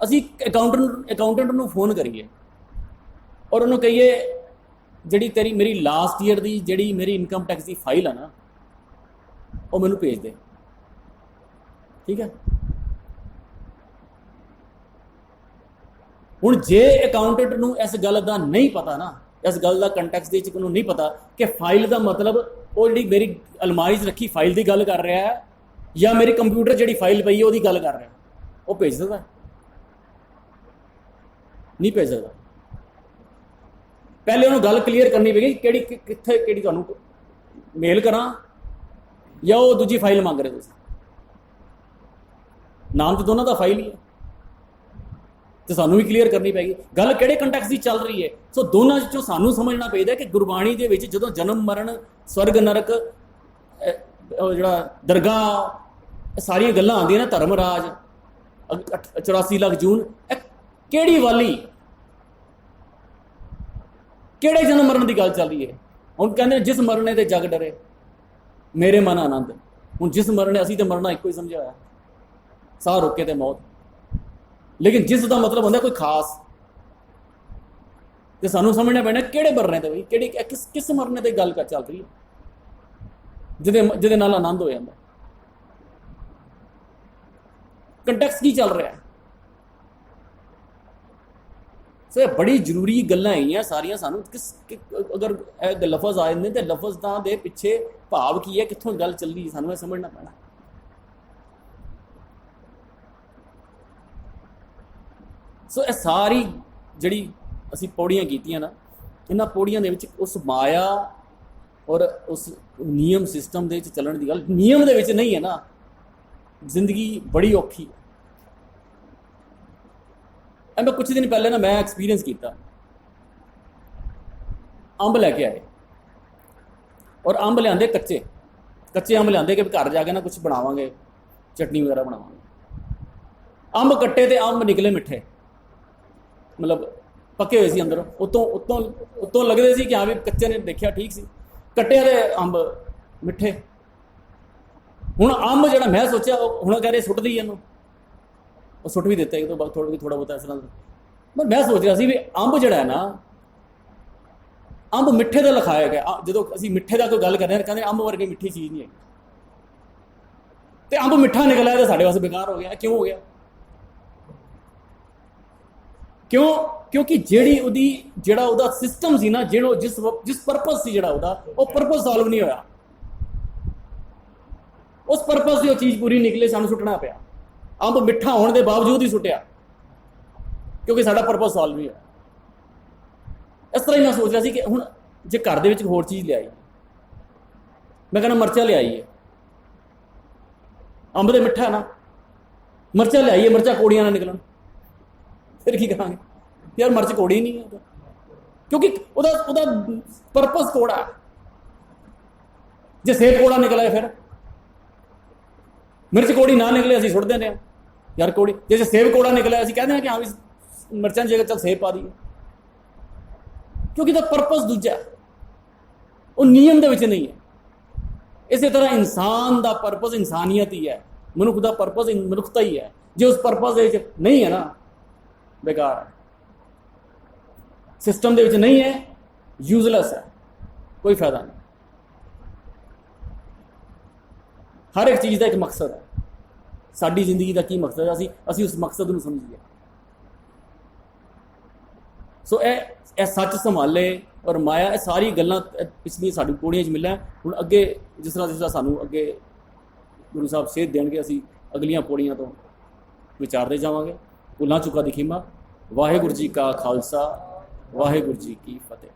ਅਸੀਂ ਅਕਾਊਂਟੈਂਟ ਨੂੰ ਫੋਨ ਕਰੀਏ ਔਰ ਉਹਨੂੰ ਕਹੀਏ ਜਿਹੜੀ ਤੇਰੀ ਮੇਰੀ ਲਾਸਟ ਈਅਰ ਦੀ ਜਿਹੜੀ ਮੇਰੀ ਇਨਕਮ ਟੈਕਸ ਦੀ ਫਾਈਲ ਆ ਨਾ, ਉਹ ਮੈਨੂੰ ਭੇਜ ਦੇ, ਠੀਕ ਹੈ। ਹੁਣ ਜੇ ਅਕਾਊਂਟੈਂਟ ਨੂੰ ਇਸ ਗੱਲ ਦਾ ਨਹੀਂ ਪਤਾ ਨਾ, ਇਸ ਗੱਲ ਦਾ ਕੰਟੈਕਸਟ ਦੇ ਵਿੱਚ ਉਹਨੂੰ ਨਹੀਂ ਪਤਾ ਕਿ ਫਾਈਲ ਦਾ ਮਤਲਬ ਉਹ ਜਿਹੜੀ ਮੇਰੀ ਅਲਮਾਰੀ 'ਚ ਰੱਖੀ ਫਾਈਲ ਦੀ ਗੱਲ ਕਰ ਰਿਹਾ ਹੈ ਜਾਂ ਮੇਰੀ ਕੰਪਿਊਟਰ ਜਿਹੜੀ ਫਾਈਲ ਪਈ ਹੈ ਉਹਦੀ ਗੱਲ ਕਰ ਰਿਹਾ, ਉਹ ਭੇਜ ਸਕਦਾ? ਨਹੀਂ ਭੇਜ ਸਕਦਾ। ਪਹਿਲੇ ਉਹਨੂੰ ਗੱਲ ਕਲੀਅਰ ਕਰਨੀ ਪਏਗੀ ਕਿਹੜੀ ਕਿੱਥੇ ਕਿਹੜੀ ਤੁਹਾਨੂੰ ਮੇਲ ਕਰਾਂ ਜਾਂ ਉਹ ਦੂਜੀ ਫਾਈਲ ਮੰਗ ਰਹੇ ਤੁਸੀਂ। ਨਾਮ ਤਾਂ ਦੋਨਾਂ ਦਾ ਫਾਈਲ ਹੀ ਹੈ, ਤੇ ਸਾਨੂੰ ਵੀ ਕਲੀਅਰ ਕਰਨੀ ਪੈਗੀ ਗੱਲ ਕਿਹੜੇ ਕੰਟੈਕਸਟ ਦੀ ਚੱਲ ਰਹੀ ਹੈ। ਸੋ ਦੋਨਾਂ ਵਿੱਚੋਂ ਸਾਨੂੰ ਸਮਝਣਾ ਪਏਗਾ ਕਿ ਗੁਰਬਾਣੀ ਦੇ ਵਿੱਚ ਜਦੋਂ ਜਨਮ ਮਰਨ, ਸਵਰਗ ਨਰਕ, ਜਿਹੜਾ ਦਰਗਾਹ, ਸਾਰੀਆਂ ਗੱਲਾਂ ਆਉਂਦੀਆਂ ਨਾ, ਧਰਮਰਾਜ, 84 ਲੱਖ ਜੂਨ, ਇਹ ਕਿਹੜੀ ਵਾਲੀ ਕਿਹੜੇ ਜਨਮ ਮਰਨ ਦੀ ਗੱਲ ਚੱਲ ਰਹੀ ਹੈ। ਹੁਣ ਕਹਿੰਦੇ ਜਿਸ ਮਰਨੇ ਤੇ ਜਗ ਡਰੇ ਮੇਰੇ ਮਨ ਆਨੰਦ। ਹੁਣ ਜਿਸ ਮਰਨੇ, ਅਸੀਂ ਤੇ ਮਰਨਾ ਇੱਕੋ ਹੀ ਸਮਝਿਆ ਹੋਇਆ, ਸਾਹ ਰੋਕੇ ਤੇ ਮੌਤ, ਲੇਕਿਨ ਜਿਸ ਦਾ ਮਤਲਬ ਹੁੰਦਾ ਕੋਈ ਖਾਸ, ਤੇ ਸਾਨੂੰ ਸਮਝਣਾ ਪੈਣਾ ਕਿਹੜੇ ਮਰਨੇ ਤੇ, ਬਈ ਕਿਹੜੀ ਕਿਸ ਮਰਨੇ ਤੇ ਗੱਲ ਚੱਲ ਰਹੀ ਹੈ ਜਿਹਦੇ ਨਾਲ ਆਨੰਦ ਹੋ ਜਾਂਦਾ। ਕੰਟੈਕਸਟ ਕੀ ਚੱਲ ਰਿਹਾ। ਸੋ ਇਹ ਬੜੀ ਜ਼ਰੂਰੀ ਗੱਲਾਂ ਹੈਗੀਆਂ ਸਾਰੀਆਂ। ਸਾਨੂੰ ਅਗਰ ਇਹ ਲਫ਼ਜ਼ ਆ ਜਾਂਦੇ ਤਾਂ ਲਫ਼ਜ਼ਾਂ ਦੇ ਪਿੱਛੇ ਭਾਵ ਕੀ ਹੈ, ਕਿੱਥੋਂ ਗੱਲ ਚੱਲਦੀ, ਸਾਨੂੰ ਇਹ ਸਮਝਣਾ ਪੈਣਾ। ਸੋ ਇਹ ਸਾਰੀ ਜਿਹੜੀ ਅਸੀਂ ਪੌੜੀਆਂ ਕੀਤੀਆਂ ਨਾ, ਇਹਨਾਂ ਪੌੜੀਆਂ ਦੇ ਵਿੱਚ ਉਸ ਮਾਇਆ ਔਰ ਉਸ ਨਿਯਮ ਸਿਸਟਮ ਦੇ ਵਿੱਚ ਚੱਲਣ ਦੀ ਗੱਲ, ਨਿਯਮ ਦੇ ਵਿੱਚ ਨਹੀਂ ਹੈ ਨਾ, ਜ਼ਿੰਦਗੀ ਬੜੀ ਔਖੀ ਹੈ। मैं कुछ दिन पहले ना मैं एक्सपीरियंस किया, अंब लैके आए और अंब लिया कच्चे अंब लिया कि घर जाके ना कुछ बनावांगे, चटनी वगैरह बनावांगे। अंब कट्टे तो अंब निकले मिठे, मतलब पके हुए सी अंदर, उत्तों लगते सी कि हाँ भी कच्चे ने देखा ठीक सी, कट्टे दे अंब मिठे। हुण अंब जिहड़ा मैं सोचा हुण कह रहे सुट दी इहनूं, ਉਹ ਸੁੱਟ ਵੀ ਦਿੱਤਾ ਇੱਕ ਤੋਂ ਬਾਅਦ ਥੋੜਾ ਬਹੁਤਾ ਇਸ ਤਰ੍ਹਾਂ। ਪਰ ਮੈਂ ਸੋਚ ਰਿਹਾ ਸੀ ਵੀ ਅੰਬ ਜਿਹੜਾ ਹੈ ਨਾ, ਅੰਬ ਮਿੱਠੇ ਦਾ ਲਿਖਾਇਆ ਗਿਆ। ਜਦੋਂ ਅਸੀਂ ਮਿੱਠੇ ਦਾ ਕੋਈ ਗੱਲ ਕਰਦੇ ਹਾਂ ਕਹਿੰਦੇ ਅੰਬ ਵਰਗੀ ਮਿੱਠੀ ਚੀਜ਼ ਨਹੀਂ ਹੈਗੀ, ਤੇ ਅੰਬ ਮਿੱਠਾ ਨਿਕਲਿਆ ਤਾਂ ਸਾਡੇ ਵਾਸਤੇ ਬੇਕਾਰ ਹੋ ਗਿਆ। ਕਿਉਂ ਹੋ ਗਿਆ? ਕਿਉਂਕਿ ਜਿਹੜਾ ਉਹਦਾ ਸਿਸਟਮ ਸੀ ਨਾ, ਜਿਸ ਪਰਪਸ ਸੀ ਜਿਹੜਾ ਉਹਦਾ, ਉਹ ਪਰਪਸ ਸੋਲਵ ਨਹੀਂ ਹੋਇਆ। ਉਸ ਪਰਪਸ ਦੀ ਉਹ ਚੀਜ਼ ਪੂਰੀ ਨਿਕਲੇ, ਸਾਨੂੰ ਸੁੱਟਣਾ ਪਿਆ। ਅੰਬ ਮਿੱਠਾ ਹੋਣ ਦੇ ਬਾਵਜੂਦ ਹੀ ਸੁੱਟਿਆ ਕਿਉਂਕਿ ਸਾਡਾ ਪਰਪਸ ਸੋਲਵ ਨਹੀਂ ਹੋਇਆ। ਇਸ ਤਰ੍ਹਾਂ ਹੀ ਮੈਂ ਸੋਚ ਰਿਹਾ ਸੀ ਕਿ ਹੁਣ ਜੇ ਘਰ ਦੇ ਵਿੱਚ ਹੋਰ ਚੀਜ਼ ਲਿਆਈ, ਮੈਂ ਕਹਿੰਦਾ ਮਿਰਚਾਂ ਲਿਆਈਏ, ਅੰਬ ਦੇ ਮਿੱਠਾ ਨਾ, ਮਿਰਚਾਂ ਲਿਆਈਏ, ਮਿਰਚਾਂ ਕੋੜੀਆਂ ਨਾ ਨਿਕਲਣ, ਫਿਰ ਕੀ ਕਰਾਂਗੇ? ਯਾਰ ਮਿਰਚ ਕੋੜੀ ਨਹੀਂ ਹੈ, ਕਿਉਂਕਿ ਉਹਦਾ ਪਰਪਸ ਕੋੜਾ। ਜੇ ਸੇਬ ਕੋੜਾ ਨਿਕਲਿਆ ਫਿਰ ਮਿਰਚ ਕੋੜੀ ਨਾ ਨਿਕਲੇ ਅਸੀਂ ਸੁੱਟ ਦਿੰਦੇ ਹਾਂ ਯਾਰ ਕੋੜੀ। ਜੇ ਸੇਬ ਕੋੜਾ ਨਿਕਲਿਆ ਅਸੀਂ ਕਹਿੰਦੇ ਹਾਂ ਕਿ ਹਾਂ ਵੀ ਮਿਰਚਾਂ ਦੀ ਜਗ੍ਹਾ ਚੱਲ ਸੇਬ ਪਾ ਦਈਏ, ਕਿਉਂਕਿ ਦਾ ਪਰਪਸ ਦੂਜਾ, ਉਹ ਨਿਯਮ ਦੇ ਵਿੱਚ ਨਹੀਂ ਹੈ। ਇਸੇ ਤਰ੍ਹਾਂ ਇਨਸਾਨ ਦਾ ਪਰਪਸ ਇਨਸਾਨੀਅਤ ਹੀ ਹੈ, ਮਨੁੱਖ ਦਾ ਪਰਪਸ ਮਨੁੱਖਤਾ ਹੀ ਹੈ। ਜੇ ਉਸ ਪਰਪਸ ਦੇ ਵਿੱਚ ਨਹੀਂ ਹੈ ਨਾ, ਬੇਕਾਰ ਹੈ, ਸਿਸਟਮ ਦੇ ਵਿੱਚ ਨਹੀਂ ਹੈ, ਯੂਜ਼ਲੈਸ ਹੈ, ਕੋਈ ਫਾਇਦਾ ਨਹੀਂ। हर एक चीज़ का एक मकसद है, साड़ी जिंदगी का की मकसद है, असी उस मकसद को समझिए। सो ए सच संभाले और माया, ये सारी गल्लां पिछली साडी पौड़ियां मिलना। हुण अगे जिस तरह सानू अगे गुरु साहब सेध देणगे, असी अगलियां पौड़ियां तो विचारते जावांगे। ਭੁੱਲਾਂ ਚੁੱਕਾਂ ਦੀ ਖਿਮਾ। ਵਾਹਿਗੁਰੂ ਜੀ ਕਾ ਖਾਲਸਾ, ਵਾਹਿਗੁਰੂ ਜੀ ਕੀ ਫਤਿਹ।